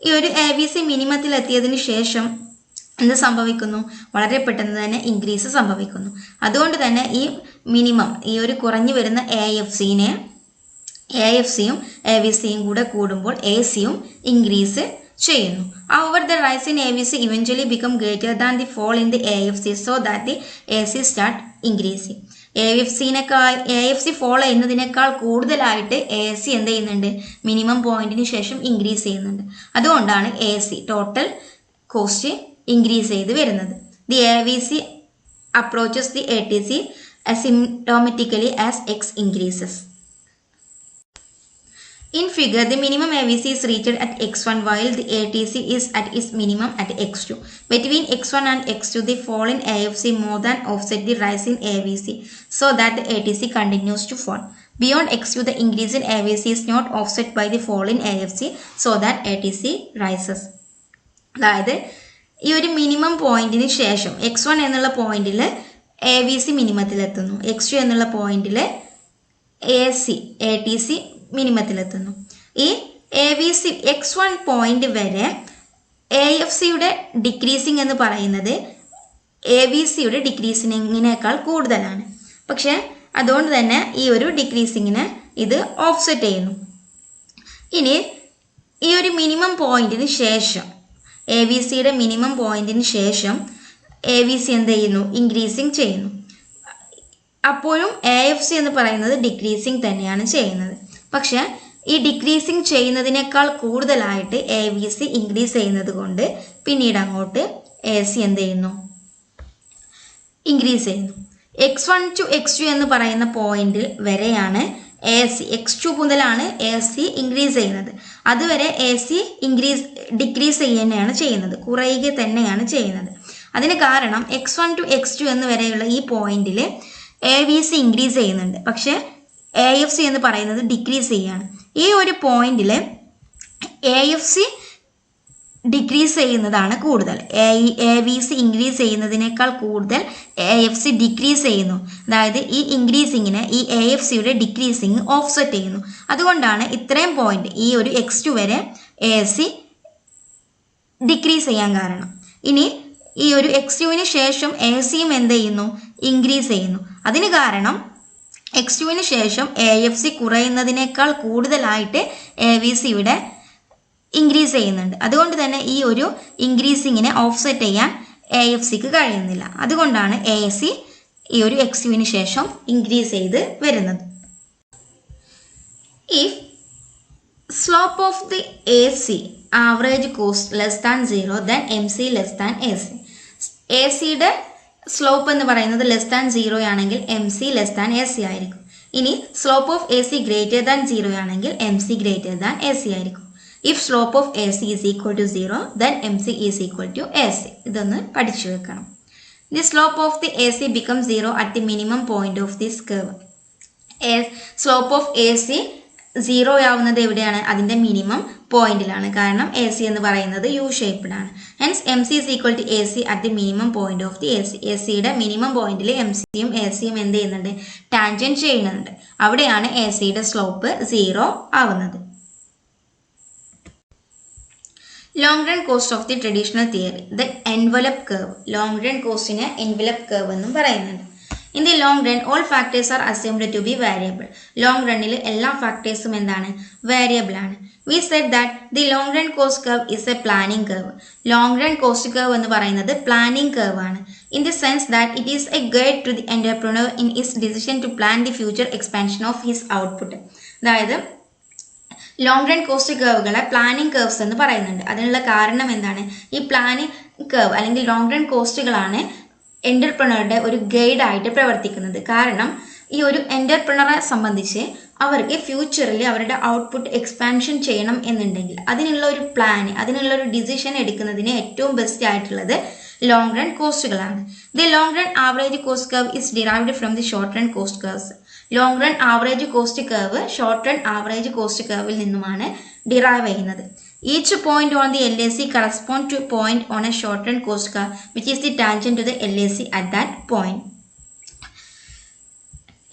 ഈ ഒരു AVC മിനിമത്തിൽ എത്തിയതിന് ശേഷം എന്ത് സംഭവിക്കുന്നു? വളരെ പെട്ടെന്ന് തന്നെ increase സംഭവിക്കുന്നു. അതുകൊണ്ട് തന്നെ ഈ മിനിമം, ഈ ഒരു കുറഞ്ഞു വരുന്ന AFCയും AVCയും കൂടെ കൂടുമ്പോൾ ACയും ഇൻക്രീസ് ചെയ്യുന്നു. However, the rise in AVC eventually become greater than the fall in the AFC so that the AC start increasing. AFC follow ചെയ്യുന്നതിനേക്കാൾ കൂടുതലായിട്ട് AC എന്ത് ചെയ്യുന്നുണ്ട്? മിനിമം പോയിന്റിന് ശേഷം ഇൻക്രീസ് ചെയ്യുന്നുണ്ട്. അതുകൊണ്ടാണ് AC ടോട്ടൽ കോസ്റ്റ് ഇൻക്രീസ് ചെയ്ത് വരുന്നത്. The AVC approaches the ATC asymptotically as X increases. In figure, the minimum AVC is reached at X1 while the ATC is at its minimum at X2. Between X1 and X2, the fall in AFC more than offset the rise in AVC so that the ATC continues to fall. Beyond X2, the increase in AVC is not offset by the fall in AFC so that ATC rises. അതായത് ഈ ഒരു minimum പോയിന്റിന് ശേഷം X1 എന്നുള്ള പോയിന്റിൽ AVC മിനിമത്തിലെത്തുന്നു, X2 എന്നുള്ള പോയിന്റിൽ ATC മിനിമത്തിലെത്തുന്നു. ഈ AVC X1 പോയിന്റ് വരെ AFCയുടെ ഡിക്രീസിങ് എന്ന് പറയുന്നത് AVCയുടെ ഡിക്രീസിങ്ങിനേക്കാൾ കൂടുതലാണ്. പക്ഷെ അതുകൊണ്ട് തന്നെ ഈ ഒരു ഡിക്രീസിങ്ങിനെ ഇത് ഓഫ്സെറ്റ് ചെയ്യുന്നു. ഇനി ഈ ഒരു മിനിമം പോയിന്റിന് ശേഷം AVCയുടെ മിനിമം പോയിന്റിന് ശേഷം AVC എന്ത് ചെയ്യുന്നു? ഇൻക്രീസിങ് ചെയ്യുന്നു. അപ്പോഴും AFC എന്ന് പറയുന്നത് ഡിക്രീസിങ് തന്നെയാണ് ചെയ്യുന്നത്. പക്ഷെ ഈ ഡിക്രീസിങ് ചെയ്യുന്നതിനേക്കാൾ കൂടുതലായിട്ട് AVC ഇൻക്രീസ് ചെയ്യുന്നത് കൊണ്ട് പിന്നീട് അങ്ങോട്ട് AC എന്ത് ചെയ്യുന്നു? ഇൻക്രീസ് ചെയ്യുന്നു. X1 to X2 എന്ന് പറയുന്ന പോയിന്റിൽ വരെയാണ് AC, X2 മുതലാണ് AC ഇൻക്രീസ് ചെയ്യുന്നത്. അതുവരെ AC ഡിക്രീസ് ചെയ്യുകയാണ് ചെയ്യുന്നത്, കുറയുക തന്നെയാണ് ചെയ്യുന്നത്. അതിന് കാരണം X1 to X2 എന്ന് വരെയുള്ള ഈ പോയിന്റിൽ AVC ഇൻക്രീസ് ചെയ്യുന്നുണ്ട്, പക്ഷെ AFC എന്ന് പറയുന്നത് ഡിക്രീസ് ചെയ്യുകയാണ്. ഈ ഒരു പോയിന്റിൽ AFC ഡിക്രീസ് ചെയ്യുന്നതാണ് കൂടുതൽ. AVC ഇൻക്രീസ് ചെയ്യുന്നതിനേക്കാൾ കൂടുതൽ AFC ഡിക്രീസ് ചെയ്യുന്നു. അതായത് ഈ ഇൻക്രീസിങ്ങിനെ ഈ AFCയുടെ ഡിക്രീസിങ് ഓഫ്സെറ്റ് ചെയ്യുന്നു. അതുകൊണ്ടാണ് ഇത്രയും പോയിന്റ് ഈ ഒരു X2 വരെ AC ഡിക്രീസ് ചെയ്യാൻ കാരണം. ഇനി ഈ ഒരു X2വിന് ശേഷം ACയും എന്ത് ചെയ്യുന്നു? ഇൻക്രീസ് ചെയ്യുന്നു. അതിന് കാരണം X2വിന് ശേഷം AFC കുറയുന്നതിനേക്കാൾ കൂടുതലായിട്ട് AVCയുടെ ഇൻക്രീസ് ചെയ്യുന്നുണ്ട്. അതുകൊണ്ട് തന്നെ ഈ ഒരു ഇൻക്രീസിങ്ങിനെ ഓഫ്സെറ്റ് ചെയ്യാൻ AFCക്ക് കഴിയുന്നില്ല. അതുകൊണ്ടാണ് AC ഈ ഒരു X2വിന് ശേഷം ഇൻക്രീസ് ചെയ്ത് വരുന്നത്. If slope of the AC average cost less than 0, then MC less than AC. ACയുടെ സ്ലോപ്പ് എന്ന് പറയുന്നത് ലെസ് ദാൻ 0 ആണെങ്കിൽ MC ലെസ് ദാൻ AC ആയിരിക്കും. ഇനി slope of AC greater than 0 ആണെങ്കിൽ MC ഗ്രേറ്റർ ദാൻ AC ആയിരിക്കും. If slope of AC is equal to 0, then MC is equal to AC. ഇതൊന്ന് പഠിച്ചു വെക്കണം. The slope of the AC becomes 0 at the minimum point of this curve. Slope of AC 0 ആവുന്നത് എവിടെയാണ്? അതിൻ്റെ minimum പോയിന്റിലാണ്. കാരണം AC എന്ന് പറയുന്നത് U shaped ആണ്. Hence MC is equal to AC at the minimum point of the AC. ACയുടെ minimum പോയിന്റിൽ MCയും ACയും എന്ത് ചെയ്യുന്നുണ്ട്? ടാൻജൻറ്റ് ചെയ്യുന്നുണ്ട്. അവിടെയാണ് ACയുടെ സ്ലോപ്പ് 0 ആവുന്നത്. Long run cost of the traditional theory, the envelope curve. Long run കോസ്റ്റിനെ എൻവലപ്പ് കർവ് എന്നും പറയുന്നുണ്ട്. In the long run all factors are assumed to be variable. Long റണ്ണിൽ എല്ലാ ഫാക്ടേഴ്സും എന്താണ്? വേരിയബിൾ ആണ്. We said that the long run cost curve is a planning curve. Long run cost curve എന്ന് പറയുന്നത് planning curve ആണ്. In the sense that it is a guide to the entrepreneur in his decision to plan the future expansion of his output. അതായത് long run cost കർവുകളെ planning curves എന്ന് പറയുന്നുണ്ട്. അതിനുള്ള കാരണം എന്താണ്? ഈ പ്ലാനിംഗ് കർവ് അല്ലെങ്കിൽ ലോങ് റൺ കോസ്റ്റുകളാണ് എന്റർപ്രണറുടെ ഒരു ഗൈഡായിട്ട് പ്രവർത്തിക്കുന്നത്. കാരണം ഈ ഒരു എന്റർപ്രണറെ സംബന്ധിച്ച് അവർക്ക് ഫ്യൂച്ചറിൽ അവരുടെ ഔട്ട്പുട്ട് എക്സ്പാൻഷൻ ചെയ്യണം എന്നുണ്ടെങ്കിൽ അതിനുള്ള ഒരു പ്ലാന്, അതിനുള്ള ഒരു ഡിസിഷൻ എടുക്കുന്നതിന് ഏറ്റവും ബെസ്റ്റ് ആയിട്ടുള്ളത് ലോങ് റൺ കോസ്റ്റുകളാണ്. The long run average cost curve is derived from the short run cost curves. Long run average cost curve short run average cost കർവിൽ നിന്നുമാണ് ഡിറൈവ് ചെയ്യുന്നത്. Each point on the LAC corresponds to a point on a short run cost curve which is the tangent to the LAC at that point.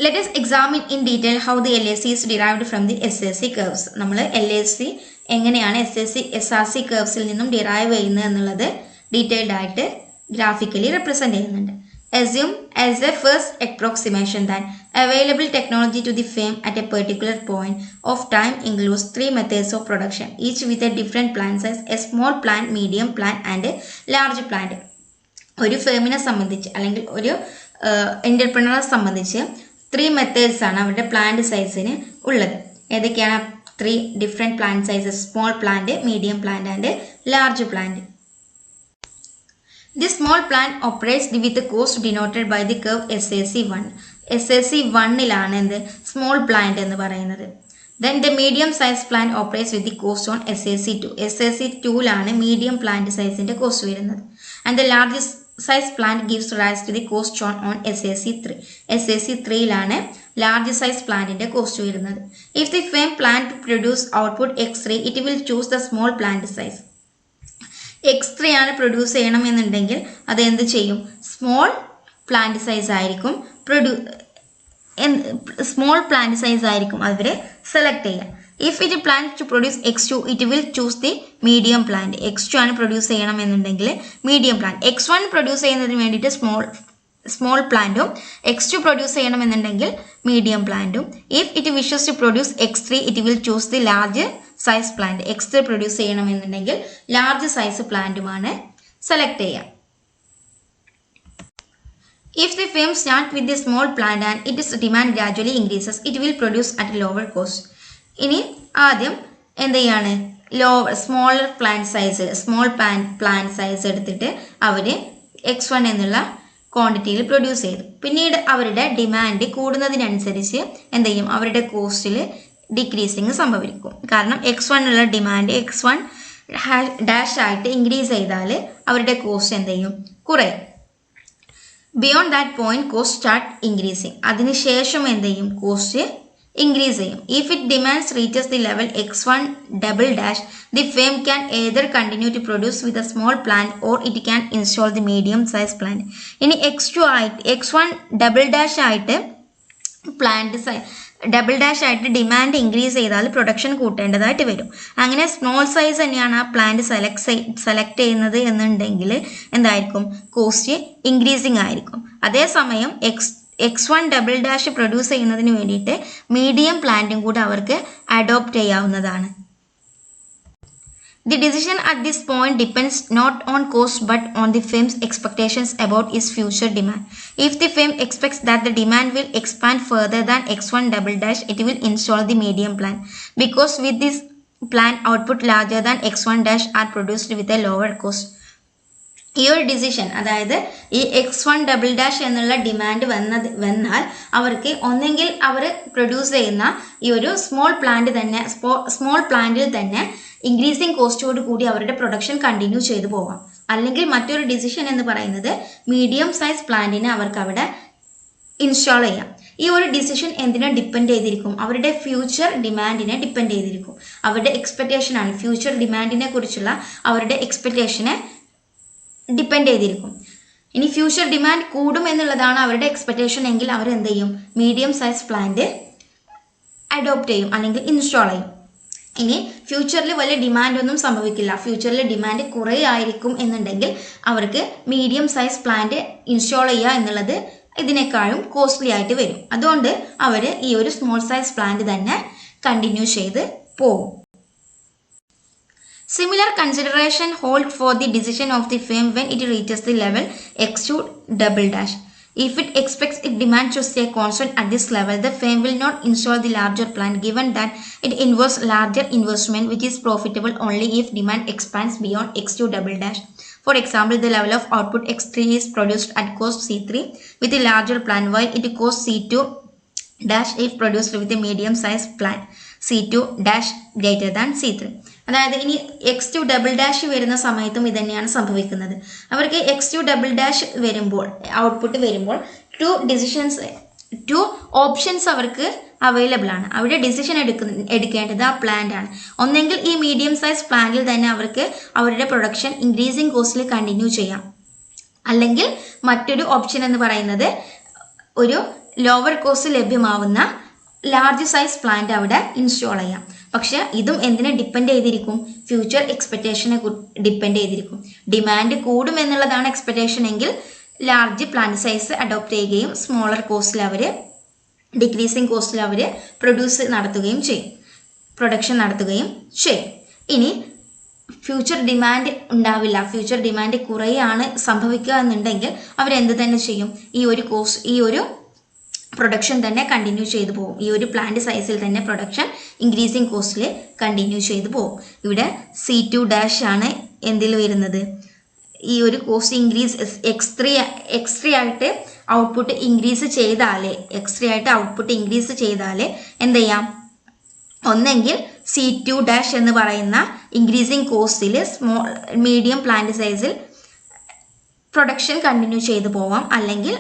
Let us examine in detail how the LAC is derived from the SAC curves. നമ്മൾ LAC എങ്ങനെയാണ് SRC curvesൽ നിന്നും derive ചെയ്യുന്നത് എന്നുള്ളത് detailed ആയിട്ട് graphically represent ചെയ്യുന്നുണ്ട്. Assume as a first approximation that available technology to the firm at a particular point of time includes 3 methods of production, each with a different plant size, a small plant, medium plant and a large plant. ഒരു ഫേമിനെ സംബന്ധിച്ച് അല്ലെങ്കിൽ ഒരു എന്റർപ്രണറെ സംബന്ധിച്ച് 3 methods ആണ് അവരുടെ plant സൈസിന് ഉള്ളത്. ഏതൊക്കെയാണ് 3 different plant sizes? Small plant, medium plant and large plant. This small plant operates with the cost denoted by the curve SAC1. SAC1ലാണ് എന്ത്? സ്മോൾ പ്ലാന്റ് എന്ന് പറയുന്നത്. Then the medium size plant operates with the cost on SAC2. SAC2ലാണ് medium plant സൈസിന്റെ cost വരുന്നത്. And the largest size plant gives rise to the cost shown on SAC3. SAC3ലാണ് large size പ്ലാന്റിന്റെ cost വരുന്നത്. If the firm plan to produce output X3, it will choose the small plant size. X3 ആണ് produce ചെയ്യണം എന്നുണ്ടെങ്കിൽ അത് എന്ത് ചെയ്യും? Small plant size ആയിരിക്കും സ്മോൾ പ്ലാന്റ് സൈസ് ആയിരിക്കും അവർ സെലക്ട് ചെയ്യുക. If it plan to produce X2, it will choose the medium plant. X2 ആണ് പ്രൊഡ്യൂസ് ചെയ്യണം എന്നുണ്ടെങ്കിൽ മീഡിയം പ്ലാന്റ്. X1 പ്രൊഡ്യൂസ് ചെയ്യുന്നതിന് വേണ്ടിയിട്ട് സ്മോൾ പ്ലാന്റും X2 പ്രൊഡ്യൂസ് ചെയ്യണം എന്നുണ്ടെങ്കിൽ മീഡിയം പ്ലാന്റും. If it wishes to produce X3, it will choose the large size plant. X3 produce ചെയ്യണമെന്നുണ്ടെങ്കിൽ ലാർജ് സൈസ് പ്ലാന്റുമാണ് സെലക്ട് ചെയ്യുക. If the firm start with the small plant and its demand gradually increases, it will produce at lower cost. ഇനി ആദ്യം എന്ത് ചെയ്യാണ്? Smaller plant size, small plant size എടുത്തിട്ട് അവർ X1 എന്നുള്ള ക്വാണ്ടിറ്റിയിൽ പ്രൊഡ്യൂസ് ചെയ്തു. പിന്നീട് അവരുടെ ഡിമാൻഡ് കൂടുന്നതിനനുസരിച്ച് എന്ത് ചെയ്യും? അവരുടെ കോസ്റ്റിൽ ഡിക്രീസിങ് സംഭവിക്കും. കാരണം X1 ഉള്ള ഡിമാൻഡ് X1 ഡാഷ് ആയിട്ട് ഇൻക്രീസ് ചെയ്താൽ അവരുടെ കോസ്റ്റ് എന്ത് ചെയ്യും? കുറയും. Beyond that point cost start increasing. അതിനുശേഷം എന്ത് ചെയ്യും? കോസ്റ്റ് ഇൻക്രീസ് ചെയ്യും. If it demands reaches the level X1 double dash, the firm can either continue to produce with a small plant or it can install the medium size plant. ഇനി X1 double dash ആയിട്ട് double dash ആയിട്ട് demand increase ചെയ്താൽ production കൂട്ടേണ്ടതായിട്ട് വരും. അങ്ങനെ small size തന്നെയാണ് ആ plant select ചെയ്യുന്നത് എന്നുണ്ടെങ്കിൽ എന്തായിരിക്കും? കോസ്റ്റ് ഇൻക്രീസിങ് ആയിരിക്കും. അതേസമയം X1 ഡബിൾ ഡാഷ് പ്രൊഡ്യൂസ് ചെയ്യുന്നതിന് വേണ്ടിയിട്ട് മീഡിയം പ്ലാന്റും കൂടെ അവർക്ക് അഡോപ്റ്റ് ചെയ്യാവുന്നതാണ്. The decision at this point depends not on cost but on the firm's expectations about its future demand. If the firm expects that the demand will expand further than X1 double dash, it will install the medium plan, because with this plan output larger than X1 dash are produced with a lower cost. ഈ ഒരു decision, അതായത് ഈ X1 double dash എന്നുള്ള demand വന്നാൽ അവർക്ക് ഒന്നെങ്കിൽ അവർ produce ചെയ്യുന്ന ഈ ഒരു സ്മോൾ പ്ലാന്റിൽ തന്നെ ഇൻക്രീസിങ് കോസ്റ്റോട് കൂടി അവരുടെ പ്രൊഡക്ഷൻ കണ്ടിന്യൂ ചെയ്തു പോകാം. അല്ലെങ്കിൽ മറ്റൊരു ഡിസിഷൻ എന്ന് പറയുന്നത് മീഡിയം സൈസ് പ്ലാന്റിനെ അവർക്ക് അവിടെ ഇൻസ്റ്റാൾ ചെയ്യാം. ഈ ഒരു ഡിസിഷൻ എന്തിനെ ഡിപ്പെൻഡ് ചെയ്തിരിക്കും? അവരുടെ ഫ്യൂച്ചർ ഡിമാൻഡിനെ ഡിപ്പെൻഡ് ചെയ്തിരിക്കും. അവരുടെ എക്സ്പെക്ടേഷൻ ആണ്, ഫ്യൂച്ചർ ഡിമാൻഡിനെ കുറിച്ചുള്ള അവരുടെ എക്സ്പെക്ടേഷനെ ഡിപ്പെൻഡ് ചെയ്തിരിക്കും. ഇനി ഫ്യൂച്ചർ ഡിമാൻഡ് കൂടും എന്നുള്ളതാണ് അവരുടെ എക്സ്പെക്ടേഷൻ എങ്കിൽ അവർ എന്ത് ചെയ്യും? മീഡിയം സൈസ് പ്ലാന്റ് അഡോപ്റ്റ് ചെയ്യും അല്ലെങ്കിൽ ഇൻസ്റ്റാൾ ചെയ്യും. ഇനി ഫ്യൂച്ചറിൽ വലിയ ഡിമാൻഡ് ഒന്നും സംഭവിക്കില്ല, ഫ്യൂച്ചറിൽ ഡിമാൻഡ് കുറയായിരിക്കും എന്നുണ്ടെങ്കിൽ അവർക്ക് മീഡിയം സൈസ് പ്ലാന്റ് ഇൻസ്റ്റാൾ ചെയ്യുക എന്നുള്ളത് ഇതിനേക്കാളും കോസ്റ്റ്ലി ആയിട്ട് വരും. അതുകൊണ്ട് അവർ ഈ ഒരു സ്മോൾ സൈസ് പ്ലാന്റ് തന്നെ കണ്ടിന്യൂ ചെയ്ത് പോകും. Similar consideration hold for the decision of the firm when it reaches the level X2 double dash. If it expects its demand to stay constant at this level, the firm will not install the larger plant, given that it involves larger investment which is profitable only if demand expands beyond X2 double dash. For example, the level of output X3 is produced at cost C3 with a larger plant, while it costs C2 dash if produced with a medium size plant C2 dash greater than C3. അതായത് ഇനി X2 double dash വരുന്ന സമയത്തും ഇതന്നെയാണ് സംഭവിക്കുന്നത്. അവർക്ക് X2 double dash വരുമ്പോൾ, output വരുമ്പോൾ to options അവർക്ക് അവൈലബിൾ ആണ്. അവിടെ ഡിസിഷൻ എടുക്കേണ്ടത് ആ പ്ലാന്റ് ആണ്. ഒന്നെങ്കിൽ ഈ മീഡിയം സൈസ് പ്ലാന്റിൽ തന്നെ അവർക്ക് അവരുടെ പ്രൊഡക്ഷൻ ഇൻക്രീസിങ് കോസ്റ്റിൽ കണ്ടിന്യൂ ചെയ്യാം, അല്ലെങ്കിൽ മറ്റൊരു ഓപ്ഷൻ എന്ന് പറയുന്നത് ഒരു ലോവർ കോസ്റ്റ് ലഭ്യമാവുന്ന ലാർജ് സൈസ് പ്ലാന്റ് അവിടെ ഇൻസ്റ്റാൾ ചെയ്യാം. പക്ഷെ ഇതും എന്തിനെ ഡിപ്പെൻഡ് ചെയ്തിരിക്കും? ഫ്യൂച്ചർ എക്സ്പെക്ടേഷനെ ഡിപ്പെൻഡ് ചെയ്തിരിക്കും. ഡിമാൻഡ് കൂടും എന്നുള്ളതാണ് എക്സ്പെക്ടേഷൻ എങ്കിൽ ലാർജ് പ്ലാന്റ് സൈസ് അഡോപ്റ്റ് ചെയ്യുകയും സ്മോളർ കോസ്റ്റിൽ അവർ ഡിക്രീസിങ് കോസ്റ്റിൽ അവർ പ്രൊഡക്ഷൻ നടത്തുകയും ചെയ്യും. ഇനി ഫ്യൂച്ചർ ഡിമാൻഡ് ഉണ്ടാവില്ല, ഫ്യൂച്ചർ ഡിമാൻഡ് കുറയാണ് സംഭവിക്കുക എന്നുണ്ടെങ്കിൽ അവരെന്ത് തന്നെ ചെയ്യും? ഈ ഒരു പ്രൊഡക്ഷൻ തന്നെ കണ്ടിന്യൂ ചെയ്തു പോകും. ഈ ഒരു പ്ലാന്റ് സൈസിൽ തന്നെ പ്രൊഡക്ഷൻ ഇൻക്രീസിങ് കോസ്റ്റിൽ കണ്ടിന്യൂ ചെയ്തു പോകും. ഇവിടെ C2 ഡാഷ് ആണ് എന്തിൽ വരുന്നത്? ഈ ഒരു കോസ്റ്റ് ഇൻക്രീസ് X3 ആയിട്ട് ഔട്ട്പുട്ട് ഇൻക്രീസ് ചെയ്താലേ എന്ത് ചെയ്യാം? ഒന്നെങ്കിൽ C2 ഡാഷ് എന്ന് പറയുന്ന ഇൻക്രീസിങ് കോസ്റ്റിൽ മീഡിയം പ്ലാന്റ് സൈസിൽ പ്രൊഡക്ഷൻ കണ്ടിന്യൂ ചെയ്തു പോവാം, അല്ലെങ്കിൽ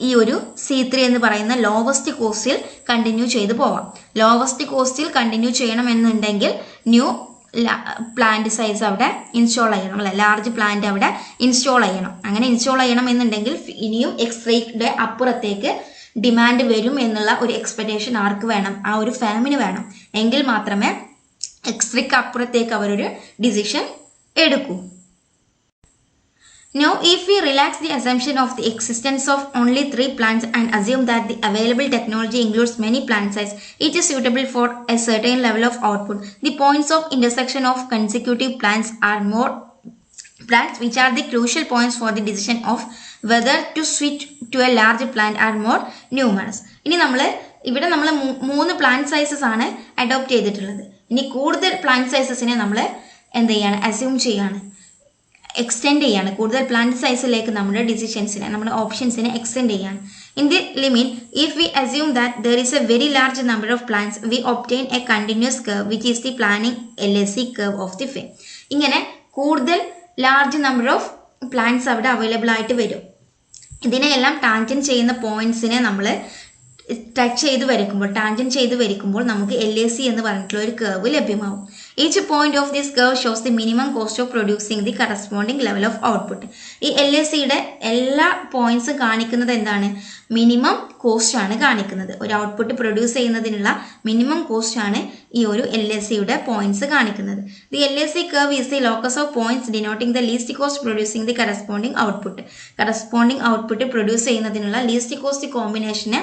ഈ ഒരു C3 എന്ന് പറയുന്ന ലോവസ്റ്റ് കോസ്റ്റിൽ കണ്ടിന്യൂ ചെയ്തു പോവാം. ലോവസ്റ്റ് കോസ്റ്റിൽ കണ്ടിന്യൂ ചെയ്യണമെന്നുണ്ടെങ്കിൽ ന്യൂ പ്ലാന്റ് സൈസ് അവിടെ ഇൻസ്റ്റാൾ ചെയ്യണം, അല്ലെ? ലാർജ് പ്ലാന്റ് അവിടെ ഇൻസ്റ്റാൾ ചെയ്യണം. അങ്ങനെ ഇൻസ്റ്റാൾ ചെയ്യണം എന്നുണ്ടെങ്കിൽ ഇനിയും X3യുടെ അപ്പുറത്തേക്ക് ഡിമാൻഡ് വരും എന്നുള്ള ഒരു എക്സ്പെക്ടേഷൻ ആർക്ക് വേണം? ആ ഒരു ഫാമിന് വേണം. എങ്കിൽ മാത്രമേ X3ക്ക് അപ്പുറത്തേക്ക് അവരൊരു ഡിസിഷൻ എടുക്കൂ. Now, if we relax the assumption of the existence of only 3 plants and assume that the available technology includes many plant sizes, each is suitable for a certain level of output, the points of intersection of consecutive plants which are the crucial points for the decision of whether to switch to a large plant are more numerous. ഇവിടെ നമ്മൾ 3 plant sizes ആണ് adopt ചെയ്തിട്ടുള്ളത്. ഇനി കൂടുതൽ plant സൈസസിനെ നമ്മൾ എന്ത് ചെയ്യാണ്? Assume ചെയ്യാണ്, എക്സ്റ്റെൻഡ് ചെയ്യാണ്. കൂടുതൽ പ്ലാന്റ് സൈസിലേക്ക് നമ്മുടെ നമ്മുടെ ഓപ്ഷൻസിനെ എക്സ്റ്റെൻഡ് ചെയ്യാണ്. In the limit, if we assume that there is a very large number of plants, we obtain a continuous curve which is the planning LSC curve of the firm. ഇങ്ങനെ കൂടുതൽ large number of plants അവിടെ available ആയിട്ട് വരും. ഇതിനെയെല്ലാം tangent ചെയ്യുന്ന പോയിന്റ്സിനെ നമ്മൾ tangent ചെയ്ത് വരയ്ക്കുമ്പോൾ നമുക്ക് LAC എന്ന് പറഞ്ഞിട്ടുള്ള ഒരു കർവ് ലഭ്യമാവും. Each point of this curve shows the minimum cost of producing the corresponding level of output. ഈ LACയുടെ എല്ലാ പോയിന്റ്സും കാണിക്കുന്നത് എന്താണ്? മിനിമം കോസ്റ്റ് ആണ് കാണിക്കുന്നത്. ഒരു ഔട്ട്പുട്ട് പ്രൊഡ്യൂസ് ചെയ്യുന്നതിനുള്ള മിനിമം കോസ്റ്റ് ആണ് ഈ ഒരു LACയുടെ പോയിന്റ്സ് കാണിക്കുന്നത്. The LAC curve is the locus of points denoting the least cost producing the corresponding output. Corresponding output produce ചെയ്യുന്നതിനുള്ള ലീസ്റ്റ് കോസ്റ്റ് കോമ്പിനേഷനെ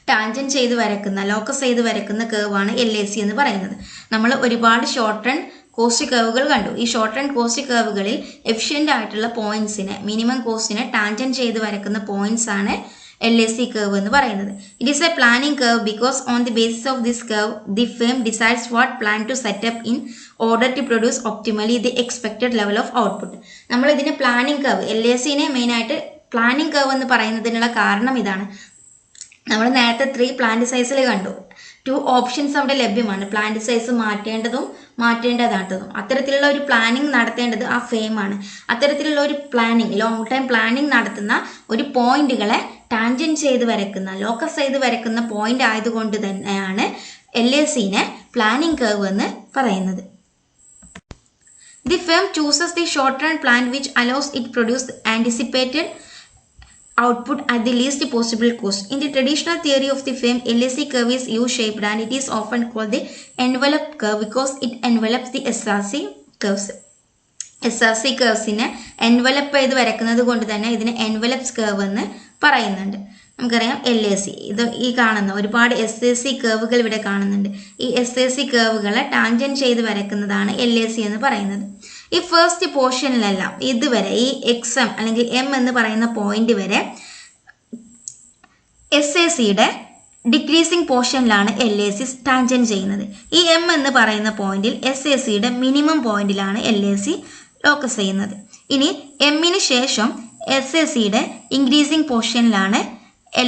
ടാൻജൻ ചെയ്ത് വരക്കുന്ന, ലോക്കസ് ചെയ്ത് വരക്കുന്ന കർവാണ് LAC എന്ന് പറയുന്നത്. നമ്മൾ ഒരുപാട് ഷോർട്ട് റൺ കോസ്റ്റ് കർവുകൾ കണ്ടു. ഈ ഷോർട്ട് റൺ കോസ്റ്റ് കർവുകളിൽ എഫിഷ്യൻ്റ് ആയിട്ടുള്ള പോയിന്റ്സിനെ, മിനിമം കോസ്റ്റിനെ ടാൻജൻ ചെയ്ത് വരക്കുന്ന പോയിന്റ്സ് ആണ് LAC curve എന്ന് പറയുന്നത്. It is a planning curve because on the basis of this curve, the firm decides what plan to set up in order to produce optimally the expected level of output. നമ്മൾ ഇതിനെ planning curve, LACനെ മെയിനായിട്ട് planning curve എന്ന് പറയുന്നതിനുള്ള കാരണം ഇതാണ്. നമ്മൾ നേരത്തെ 3 plant സൈസിൽ കണ്ടു. 2 ഓപ്ഷൻസ് അവിടെ ലഭ്യമാണ്. പ്ലാന്റ് സൈസ് മാറ്റേണ്ടതും മാറ്റേണ്ടതാത്തതും. അത്തരത്തിലുള്ള ഒരു പ്ലാനിങ് നടത്തേണ്ടത് ആ ഫേമാണ്. അത്തരത്തിലുള്ള ഒരു പ്ലാനിങ്, ലോങ് ടൈം പ്ലാനിങ് നടത്തുന്ന ഒരു പോയിന്റുകളെ ടാൻജൻ ചെയ്ത് വരക്കുന്ന, ലോക്കസ് ചെയ്ത് വരക്കുന്ന പോയിന്റ് ആയതുകൊണ്ട് തന്നെയാണ് LACനെ പ്ലാനിങ് കർവ് എന്ന് പറയുന്നത്. The firm chooses the short run plan which allows it produce anticipated output at the least possible cost. In the traditional theory of the firm, LAC curve is U-shaped and it is often called the envelope curve because it envelops the SRC curves. SRC curvesനെ envelope ചെയ്ത് വരക്കുന്നത് കൊണ്ട് തന്നെ ഇതിനെ envelopes curve എന്ന് പറയുന്നുണ്ട്. നമുക്കറിയാം LAC, ഇത് ഈ കാണുന്ന ഒരുപാട് SAC കർവുകൾ ഇവിടെ കാണുന്നുണ്ട്. ഈ SAC കർവുകളെ ടാൻജൻ ചെയ്ത് വരക്കുന്നതാണ് LAC എന്ന് പറയുന്നത്. ഈ ഫസ്റ്റ് പോർഷനിലെല്ലാം ഇതുവരെ ഈ XM അല്ലെങ്കിൽ M എന്ന് പറയുന്ന പോയിന്റ് വരെ SACയുടെ ഡിക്രീസിങ് പോർഷനിലാണ് LAC ടാൻജൻ ചെയ്യുന്നത്. ഈ M എന്ന് പറയുന്ന പോയിന്റിൽ SACയുടെ മിനിമം പോയിന്റിലാണ് LAC ലോക്കസ് ചെയ്യുന്നത്. ഇനി എമ്മിന് ശേഷം SACയുടെ ഇൻക്രീസിങ് പോർഷനിലാണ്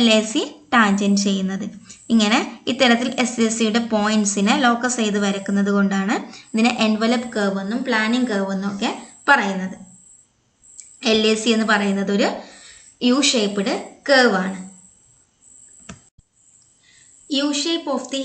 LAC ടാൻജൻ ചെയ്യുന്നത്. ഇങ്ങനെ ഇത്തരത്തിൽ SACയുടെ പോയിന്റ്സിനെ ലോക്കസ് ചെയ്ത് വരക്കുന്നത് കൊണ്ടാണ് ഇതിനെ എൻവലപ്പ് കർവ് എന്നും പ്ലാനിങ് കർവ് എന്നും ഒക്കെ പറയുന്നത്. LAC എന്ന് പറയുന്നത് ഒരു U-ഷേപ്പ്ഡ് കർവ് ആണ്. U-ഷേപ്പ് ഓഫ് ദി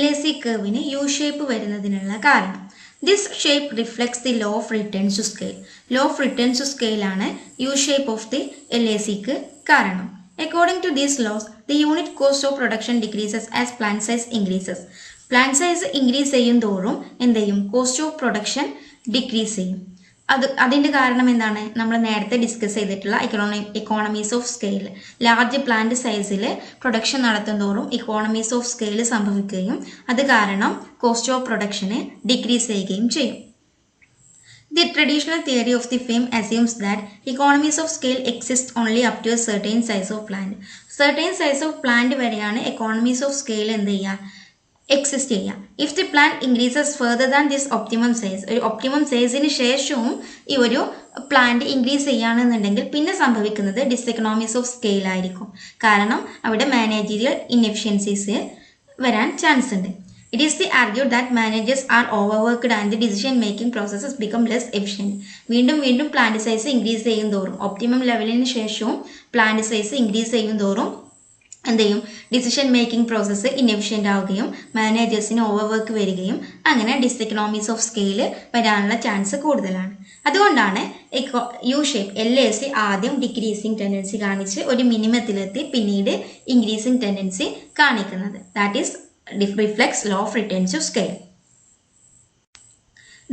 LAC കർവിന് U-ഷേപ്പ് വരുന്നതിനുള്ള കാരണം, this shape reflects the law of return to scale. Law of return to scale ആണ് U-shape of the LACക്ക് കാരണം. According to these laws, the unit cost of production decreases as plant size increases. Plant size increase ചെയ്യും തോറും എന്ത് ചെയ്യും? Cost of production decrease ചെയ്യും. അതിൻ്റെ കാരണം എന്താണ്? നമ്മൾ നേരത്തെ ഡിസ്കസ് ചെയ്തിട്ടുള്ള economies of scale. Large plant സൈസിൽ പ്രൊഡക്ഷൻ നടത്തും തോറും ഇക്കോണമീസ് ഓഫ് സ്കെയിൽ സംഭവിക്കുകയും അത് കാരണം കോസ്റ്റ് ഓഫ് പ്രൊഡക്ഷനെ ഡിക്രീസ് ചെയ്യുകയും ചെയ്യും. The traditional theory of the firm assumes that economies of scale exist only up to a certain size of plant. Certain size of plant വരെയാണ് economies of scale എന്ത് ചെയ്യുക? Exist ചെയ്യുക. If the plant increases further than this optimum size, ഒരു optimum സൈസിന് ശേഷവും ഈ ഒരു plant increase ചെയ്യുകയാണെന്നുണ്ടെങ്കിൽ പിന്നെ സംഭവിക്കുന്നത് ഡിസ്എക്കണോമീസ് ഓഫ് സ്കെയിൽ ആയിരിക്കും. കാരണം അവിടെ മാനേജീരിയൽ ഇൻഎഫിഷ്യൻസീസ് വരാൻ ചാൻസ് ഉണ്ട്. It is argued that managers are overworked and the decision making processes become less efficient. വീണ്ടും പ്ലാന്റ് സൈസ് ഇൻക്രീസ് ചെയ്യും തോറും, ഒപ്റ്റിമം ലെവലിന് ശേഷവും പ്ലാന്റ് സൈസ് ഇൻക്രീസ് ചെയ്യും തോറും എന്ത് ചെയ്യും? ഡിസിഷൻ മേക്കിംഗ് പ്രോസസ്സ് ഇൻഎഫിഷ്യൻ്റ് ആവുകയും മാനേജേഴ്സിന് ഓവർവർക്ക് വരികയും അങ്ങനെ ഡിസ്എക്കണോമീസ് ഓഫ് സ്കെയിൽ വരാനുള്ള ചാൻസ് കൂടുതലാണ്. അതുകൊണ്ടാണ് U-ഷേപ്പ് LAC ആദ്യം ഡിക്രീസിങ് ടെൻഡൻസി കാണിച്ച് ഒരു മിനിമത്തിലെത്തി പിന്നീട് ഇൻക്രീസിങ് ടെൻഡൻസി കാണിക്കുന്നത്. That is reflects law of return to scale.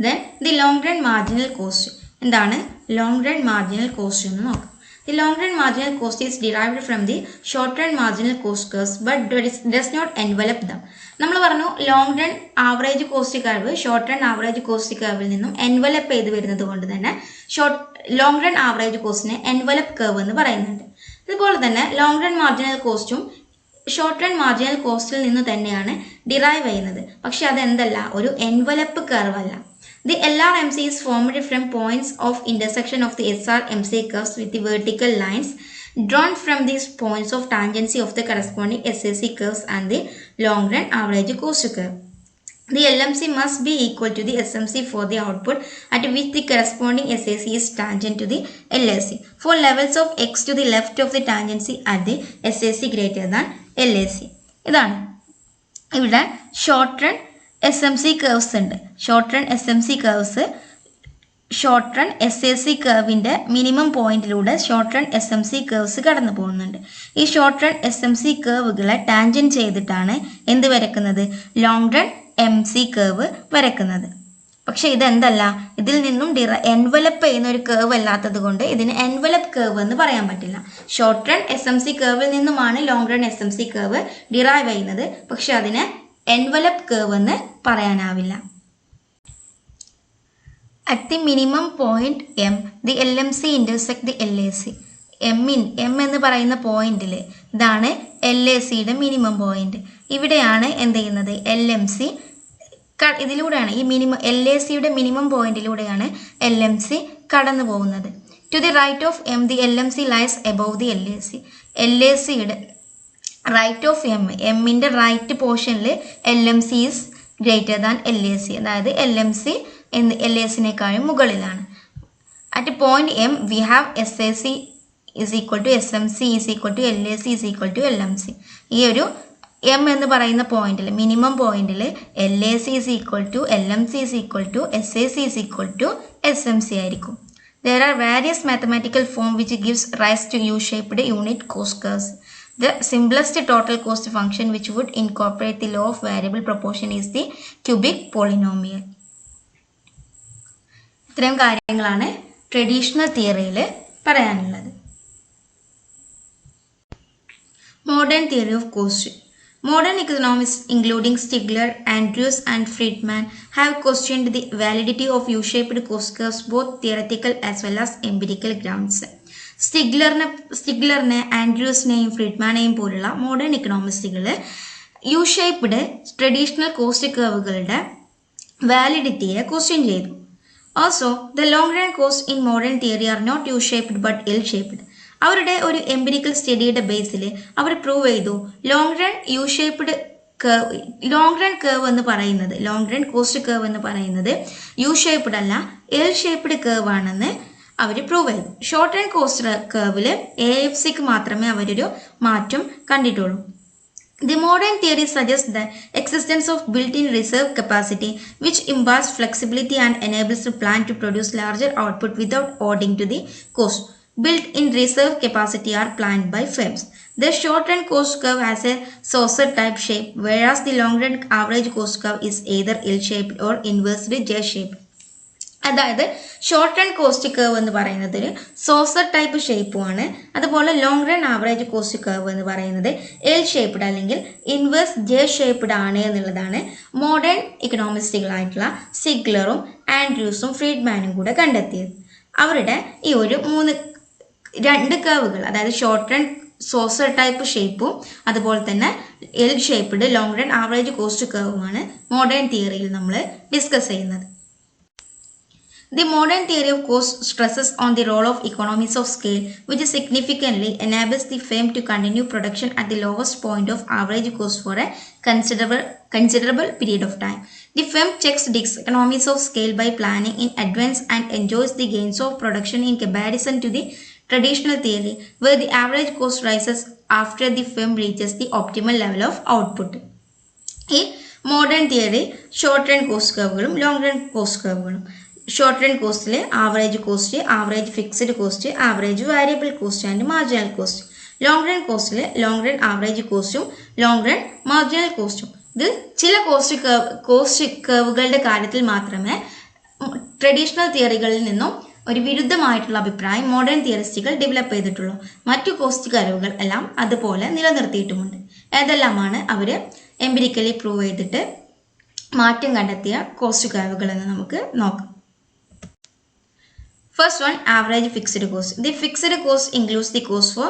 Then the long run marginal cost. എന്താണ് long run marginal cost എന്ന് നോക്കാം. The long run marginal cost is derived from the short run marginal cost curves but does not envelop them. നമ്മൾ പറഞ്ഞു long run average cost curve short run average cost കർവിൽ നിന്നും envelope ചെയ്ത് വരുന്നത് കൊണ്ട് തന്നെ ലോങ് റൺ ആവറേജ് കോസ്റ്റിനെ envelope curve എന്ന് പറയുന്നുണ്ട്. അതുപോലെ തന്നെ ലോങ് റൺ മാർജിനൽ കോസ്റ്റും ഷോർട്ട് റൺ മാർജിനൽ കോസ്റ്റിൽ നിന്ന് തന്നെയാണ് ഡിറൈവ് ചെയ്യുന്നത്. പക്ഷെ അതെന്തല്ല, ഒരു എൻവലപ്പ് കർവ് അല്ല. The LRMC is formed from points of intersection of the SRMC curves with the vertical lines drawn from these points of tangency of the corresponding SAC curves and the long run average cost curve. The LMC must be equal to the SMC for the output at which the corresponding SAC is tangent to the LAC for levels of X to the left of the tangency at the SAC greater than LAC. ഇതാണ് ഇവിടെ short run SMC curves ഉണ്ട്. Short run SMC curves short run SAC കർവിൻ്റെ minimum പോയിന്റിലൂടെ short run SMC curves കടന്നു പോകുന്നുണ്ട്. ഈ short run SMC കർവുകളെ tangent ചെയ്തിട്ടാണ് എന്ത് വരക്കുന്നത്? ലോങ് റൺ MC കർവ് വരക്കുന്നത്. പക്ഷെ ഇതെന്തല്ല, ഇതിൽ നിന്നും എൻവലപ്പ് ചെയ്യുന്ന ഒരു കർവ് അല്ലാത്തത് കൊണ്ട് ഇതിന് എൻവലപ്പ് കർവ് എന്ന് പറയാൻ പറ്റില്ല. ഷോർട്ട് റൺ SMC കർവിൽ നിന്നുമാണ് long run SMC curve derive ചെയ്യുന്നത്. പക്ഷെ അതിന് എൻവലപ്പ് കർവ് എന്ന് പറയാനാവില്ല. At the minimum point M, the LMC intersect the LAC. M എന്ന് പറയുന്ന പോയിന്റിൽ ഇതാണ് LACയുടെ മിനിമം പോയിന്റ്. ഇവിടെയാണ് എന്ത് ചെയ്യുന്നത്, LMC ഇതിലൂടെയാണ് ഈ മിനിമം LACയുടെ മിനിമം പോയിന്റിലൂടെയാണ് LMC കടന്നു പോകുന്നത്. To the right of M, the LMC lies above the LAC. LACയുടെ റൈറ്റ് ഓഫ് എമ്മിൻ്റെ റൈറ്റ് പോർഷനിൽ LMC is greater than LAC. അതായത് LMC LACനേക്കാളും മുകളിലാണ്. At point M we have SAC is equal to SMC is equal to LAC is equal to LMC. ഈ ഒരു M എന്ന് പറയുന്ന പോയിന്റിൽ മിനിമം പോയിന്റിൽ LAC is equal to LMC is equal to SAC is equal to SMC ആയിരിക്കും. There are various mathematical form which gives rise to U-shaped unit cost curves. The simplest total cost function which would incorporate the law of variable proportion is the cubic polynomial. ഇത്രയും കാര്യങ്ങളാണ് traditional തിയറിയിൽ പറയാനുള്ളത്. Modern theory of cost. Modern economists including Stigler, Andrews and Friedman have questioned the validity of U-shaped cost curves both theoretical as well as empirical grounds. സ്റ്റിഗ്ലറിനെ ആൻഡ്രൂസിനെയും ഫ്രീഡ്മാനെയും പോലുള്ള modern ഇക്കണോമിസ്റ്റുകൾ U-shaped traditional cost കർവുകളുടെ വാലിഡിറ്റിയെ question ചെയ്തു. Also the long run cost in modern theory are not U-shaped but L-shaped. അവരുടെ ഒരു എംപിരിക്കൽ സ്റ്റഡിയുടെ ബേസിൽ അവർ പ്രൂവ് ചെയ്തു long run U-shaped curve, long run curve എന്ന് പറയുന്നത്, ലോങ് റൺ കോസ്റ്റ് കർവ് എന്ന് പറയുന്നത് യു-ഷേപ്ഡ് അല്ല എൽ-ഷേപ്ഡ് കർവ് ആണെന്ന് അവർ പ്രൂവ് ചെയ്തു. ഷോർട്ട് റൺ കോസ്റ്റ് കർവിൽ AFCക്ക് മാത്രമേ അവരൊരു മാറ്റം കണ്ടിട്ടുള്ളൂ. The modern theory suggests the existence of built-in reserve capacity which imparts flexibility and enables the plant to produce larger output without adding to the cost. Built-in reserve capacity are planned by firms. The short-run cost curve has a saucer type shape, whereas the long-run average cost curve is either L-shaped or inversely J-shaped. അതായത് short run cost curve എന്ന് പറയുന്നത് ഒരു saucer type ഷേപ്പുമാണ്. അതുപോലെ long run average cost curve എന്ന് പറയുന്നത് L-ഷേപ്ഡ് അല്ലെങ്കിൽ inverse J-ഷേപ്ഡ് ആണ് എന്നുള്ളതാണ് മോഡേൺ ഇക്കണോമിസ്റ്റുകളായിട്ടുള്ള സ്റ്റിഗ്ലറും ആൻഡ്രൂസും ഫ്രീഡ്മാനും കൂടെ കണ്ടെത്തിയത്. അവരുടെ ഈ ഒരു രണ്ട് കർവുകൾ, അതായത് ഷോർട്ട് റൺ സോസർ ടൈപ്പ് ഷേപ്പും അതുപോലെ തന്നെ L-shaped long run average cost കർവുമാണ് മോഡേൺ തിയറിയിൽ നമ്മൾ ഡിസ്കസ് ചെയ്യുന്നത്. The modern theory of cost stresses on the role of economies of scale, which significantly enables the firm to continue production at the lowest point of average cost for a considerable period of time. The firm checks its economies of scale by planning in advance and enjoys the gains of production in comparison to the traditional theory, where the average cost rises after the firm reaches the optimal level of output. ഈ modern theory short run cost കർവുകളും long run cost കർവുകളും. Short run കോസ്റ്റിൽ average cost, average fixed cost, average variable cost and marginal cost. Long run കോസ്റ്റിൽ long run average കോസ്റ്റും long run marginal കോസ്റ്റും. ഇത് ചില cost കർവുകളുടെ കാര്യത്തിൽ മാത്രമേ ട്രഡീഷണൽ തിയറികളിൽ നിന്നും ഒരു വിരുദ്ധമായിട്ടുള്ള അഭിപ്രായം മോഡേൺ തിയറിസ്റ്റുകൾ ഡെവലപ്പ് ചെയ്തിട്ടുള്ളൂ. മറ്റു കോസ്റ്റ് കർവുകൾ എല്ലാം അതുപോലെ നിലനിർത്തിയിട്ടുമുണ്ട്. ഏതെല്ലാമാണ് അവർ എംപിരിക്കലി പ്രൂവ് ചെയ്തിട്ട് മാറ്റം കണ്ടെത്തിയ കോസ്റ്റ് കർവുകൾ എന്ന് നമുക്ക് നോക്കാം. First one, average fixed cost. The fixed cost includes the cost for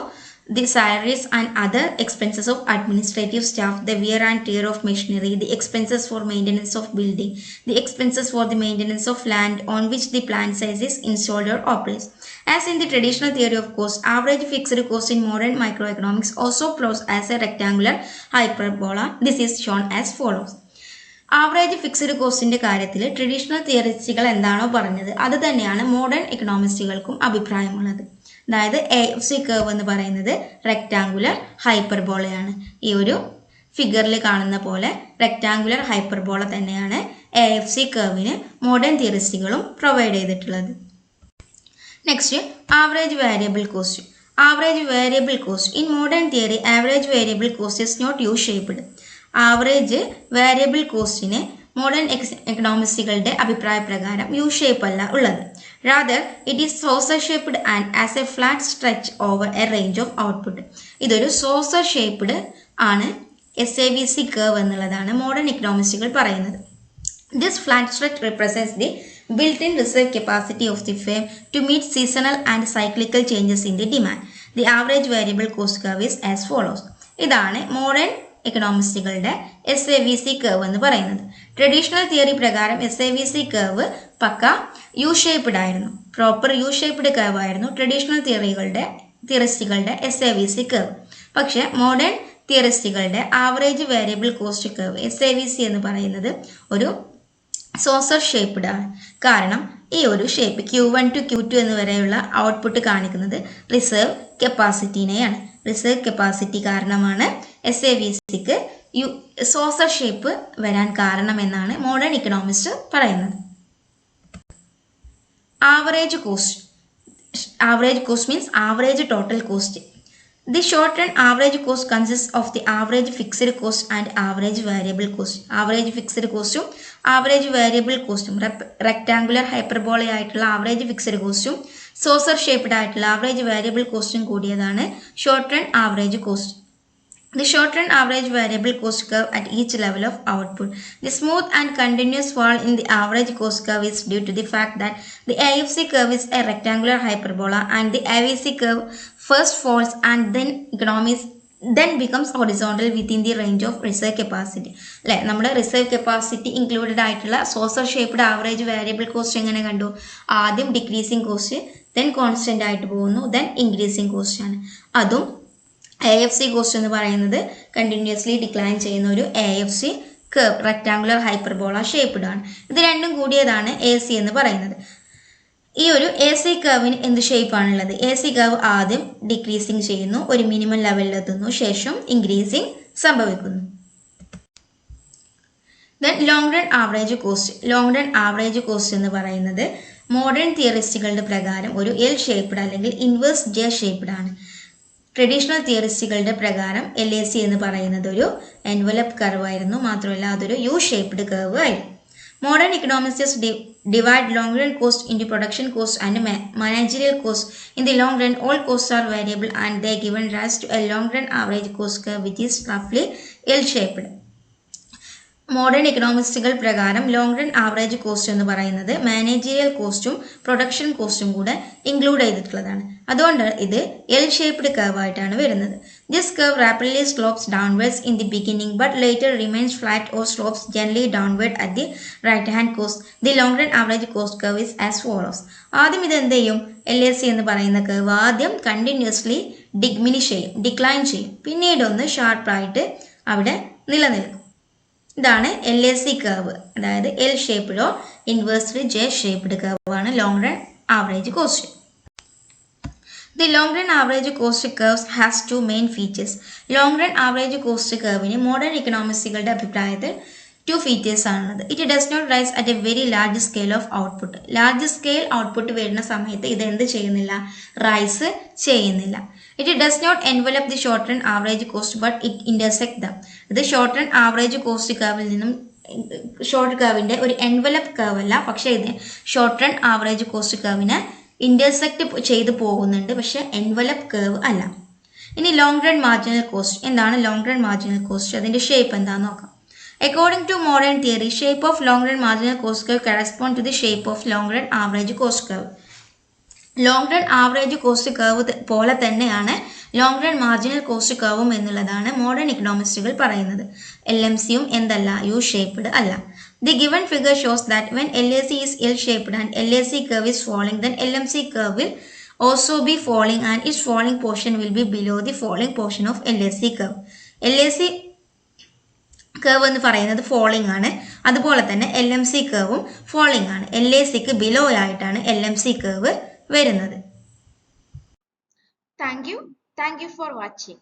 the salaries and other expenses of administrative staff, the wear and tear of machinery, the expenses for maintenance of building, the expenses for the maintenance of land on which the plant size is installed or operates. As in the traditional theory of cost, average fixed cost in modern microeconomics also plots as a rectangular hyperbola. This is shown as follows. Average fixed കോസ്റ്റിൻ്റെ കാര്യത്തിൽ traditional തിയറിസ്റ്റുകൾ എന്താണോ പറഞ്ഞത് അത് തന്നെയാണ് modern ഇക്കണോമിസ്റ്റുകൾക്കും അഭിപ്രായമുള്ളത്. അതായത് AFC curve എന്ന് പറയുന്നത് rectangular ഹൈപ്പർബോളയാണ്. ഈ ഒരു ഫിഗറിൽ കാണുന്ന പോലെ റെക്ടാങ്കുലർ ഹൈപ്പർബോള തന്നെയാണ് AFC കർവിന് മോഡേൺ തിയറിസ്റ്റുകളും പ്രൊവൈഡ് ചെയ്തിട്ടുള്ളത്. Next, average variable cost. Average variable cost in modern theory average variable cost is not U-shaped. Average variable കോസ്റ്റിന് മോഡേൺ എക്കണോമിസ്റ്റുകളുടെ അഭിപ്രായ പ്രകാരം യു-ഷേപ്പ് അല്ല ഉള്ളത്. Rather it is saucer shaped and as a flat stretch over a range of output. ഇതൊരു saucer shaped ആണ് SAVC curve എന്നുള്ളതാണ് modern എക്കണോമിസ്റ്റുകൾ പറയുന്നത്. This flat stretch represents the built-in reserve capacity of the firm to meet seasonal and cyclical changes in the demand. The average variable cost curve is as follows. ഇതാണ് modern എക്കണോമിസ്റ്റുകളുടെ SAVC curve എന്ന് പറയുന്നത്. Traditional theory പ്രകാരം SAVC curve പക്ക U shaped ആയിരുന്നു. Proper U shaped curve ആയിരുന്നു traditional തിയറിസ്റ്റുകളുടെ SAVC curve. പക്ഷെ മോഡേൺ തിയറിസ്റ്റുകളുടെ average variable cost curve SAVC എന്ന് പറയുന്നത് ഒരു സോസർ ഷേപ്പ്ഡ് ആണ്. കാരണം ഈ ഒരു ഷേപ്പ് Q1 to Q2 എന്ന് വരെയുള്ള ഔട്ട്പുട്ട് കാണിക്കുന്നത് റിസർവ് കപ്പാസിറ്റിനെയാണ്. റിസർവ് കപ്പാസിറ്റി കാരണമാണ് SAVCക്ക് സോസർ ഷേപ്പ് വരാൻ കാരണമെന്നാണ് മോഡേൺ ഇക്കണോമിസ്റ്റ് പറയുന്നത്. Average cost means average total cost. The short-run average cost consists of the average fixed cost and average variable cost. Average fixed cost average variable cost rectangular hyperbola ആയിട്ടുള്ള average fixed cost saucer shaped ആയിട്ടുള്ള average variable cost കൂടിയതാണ് short-run average cost. The short-run average variable cost curve at each level of output. The smooth and continuous fall in the average cost curve is due to the fact that the AFC curve is a rectangular hyperbola and the AVC curve first falls and then becomes horizontal within the range of reserve capacity. അല്ലേ, നമ്മുടെ reserve capacity included ആയിട്ടുള്ള saucer shaped average variable cost എങ്ങനെ കണ്ടു? ആദ്യം decreasing cost, then constant ആയിട്ട് പോകുന്നു, then increasing cost ആണ്. അതും AFC കോസ്റ്റ് എന്ന് പറയുന്നത് കണ്ടിന്യൂസ്ലി ഡിക്ലൈൻ ചെയ്യുന്ന ഒരു AFC curve rectangular hyperbola shaped ആണ്. ഇത് രണ്ടും കൂടിയതാണ് AC എന്ന് പറയുന്നത്. ഈ ഒരു AC കർവിന് എന്ത് ഷേപ്പാണുള്ളത്? AC കർവ് ആദ്യം ഡിക്രീസിങ് ചെയ്യുന്നു, ഒരു മിനിമം ലെവലിലെത്തുന്നു, ശേഷം ഇൻക്രീസിങ് സംഭവിക്കുന്നു. Then long run average cost. Long run average cost എന്ന് പറയുന്നത് മോഡേൺ തിയറിസ്റ്റുകളുടെ പ്രകാരം ഒരു L ഷേപ്പ്ഡ് അല്ലെങ്കിൽ ഇൻവേഴ്സ് J ഷേപ്പ്ഡ് ആണ്. ട്രഡീഷണൽ തിയറിസ്റ്റുകളുടെ പ്രകാരം LAC എന്ന് പറയുന്നത് ഒരു എൻവലപ്പ് കർവ് ആയിരുന്നു. മാത്രമല്ല അതൊരു യു ഷേപ്പ്ഡ് കർവ് ആയിരുന്നു. Modern economists divide long run cost into production cost and managerial cost. In the long run, all costs are variable and they given rise to a long run average cost curve which is roughly L-shaped. Modern എക്കണോമിസ്റ്റുകൾ പ്രകാരം long run average cost എന്ന് പറയുന്നത് managerial കോസ്റ്റും production കോസ്റ്റും കൂടെ include ചെയ്തിട്ടുള്ളതാണ്. അതുകൊണ്ട് ഇത് എൽ ഷേപ്ഡ് കർവ് ആയിട്ടാണ് വരുന്നത്. This curve rapidly slopes downwards in the beginning but later remains flat or slopes generally downward at the right hand cost. The long run average cost curve is as follows. ആദ്യം ഇത് എന്ത് ചെയ്യും? LAC എന്ന് പറയുന്ന curve ആദ്യം continuously decline ചെയ്യും, പിന്നീട് ഒന്ന് ഷാർപ്പായിട്ട് അവിടെ നിലനിൽക്കും. ഇതാണ് LAC കർവ്, അതായത് എൽ ഷേപ്പ്ഡോ ഇൻവേഴ്സ്ലി J ഷേപ്പ്ഡ് കർവ് ആണ് long run average cost. The long run average cost curves has two main features. Long run average cost കർവിന് മോഡേൺ ഇക്കണോമിസ്റ്റുകളുടെ അഭിപ്രായത്തിൽ 2 ഫീച്ചേഴ്സ് ആണുള്ളത്. It does not rise at a very large scale of output. Large scale output വരുന്ന സമയത്ത് ഇത് എന്ത് ചെയ്യുന്നില്ല? Rice ചെയ്യുന്നില്ല. It does not envelop the short run average cost but it intersect them. ഇത് ഷോർട്ട് റൺ ആവറേജ് കോസ്റ്റ് കർവിൽ നിന്നും short കർവിന്റെ ഒരു എൻവലപ്പ് കർവ് അല്ല, പക്ഷേ ഇത് ഷോർട്ട് റൺ ആവറേജ് കോസ്റ്റ് കർവിനെ ഇന്റർസെക്ട് ചെയ്ത് പോകുന്നുണ്ട്, പക്ഷെ എൻവലപ്പ് കർവ് അല്ല. ഇനി ലോങ് റൺ മാർജിനൽ കോസ്റ്റ്. എന്താണ് ലോങ് റൺ മാർജിനൽ കോസ്റ്റ്? അതിന്റെ ഷേപ്പ് എന്താണെന്ന് നോക്കാം. According to modern theory, shape of long run marginal cost curve correspond to the shape of long run average cost curve. Long run average cost curve പോലെ തന്നെയാണ് long run marginal cost കർവും എന്നുള്ളതാണ് modern ഇക്കണോമിസ്റ്റുകൾ പറയുന്നത്. LMCയും എന്തല്ല? U shaped അല്ല. The given figure shows that when LAC is L-shaped and LAC curve is falling, then LMC curve will also be falling and its falling portion will be below the falling portion of LAC curve. LAC curve എന്ന് പറയുന്നത് falling ആണ്, അതുപോലെ തന്നെ LMC കർവും falling ആണ്. LACക്ക് below ആയിട്ടാണ് LMC curve വരുന്നത്. Thank you for watching.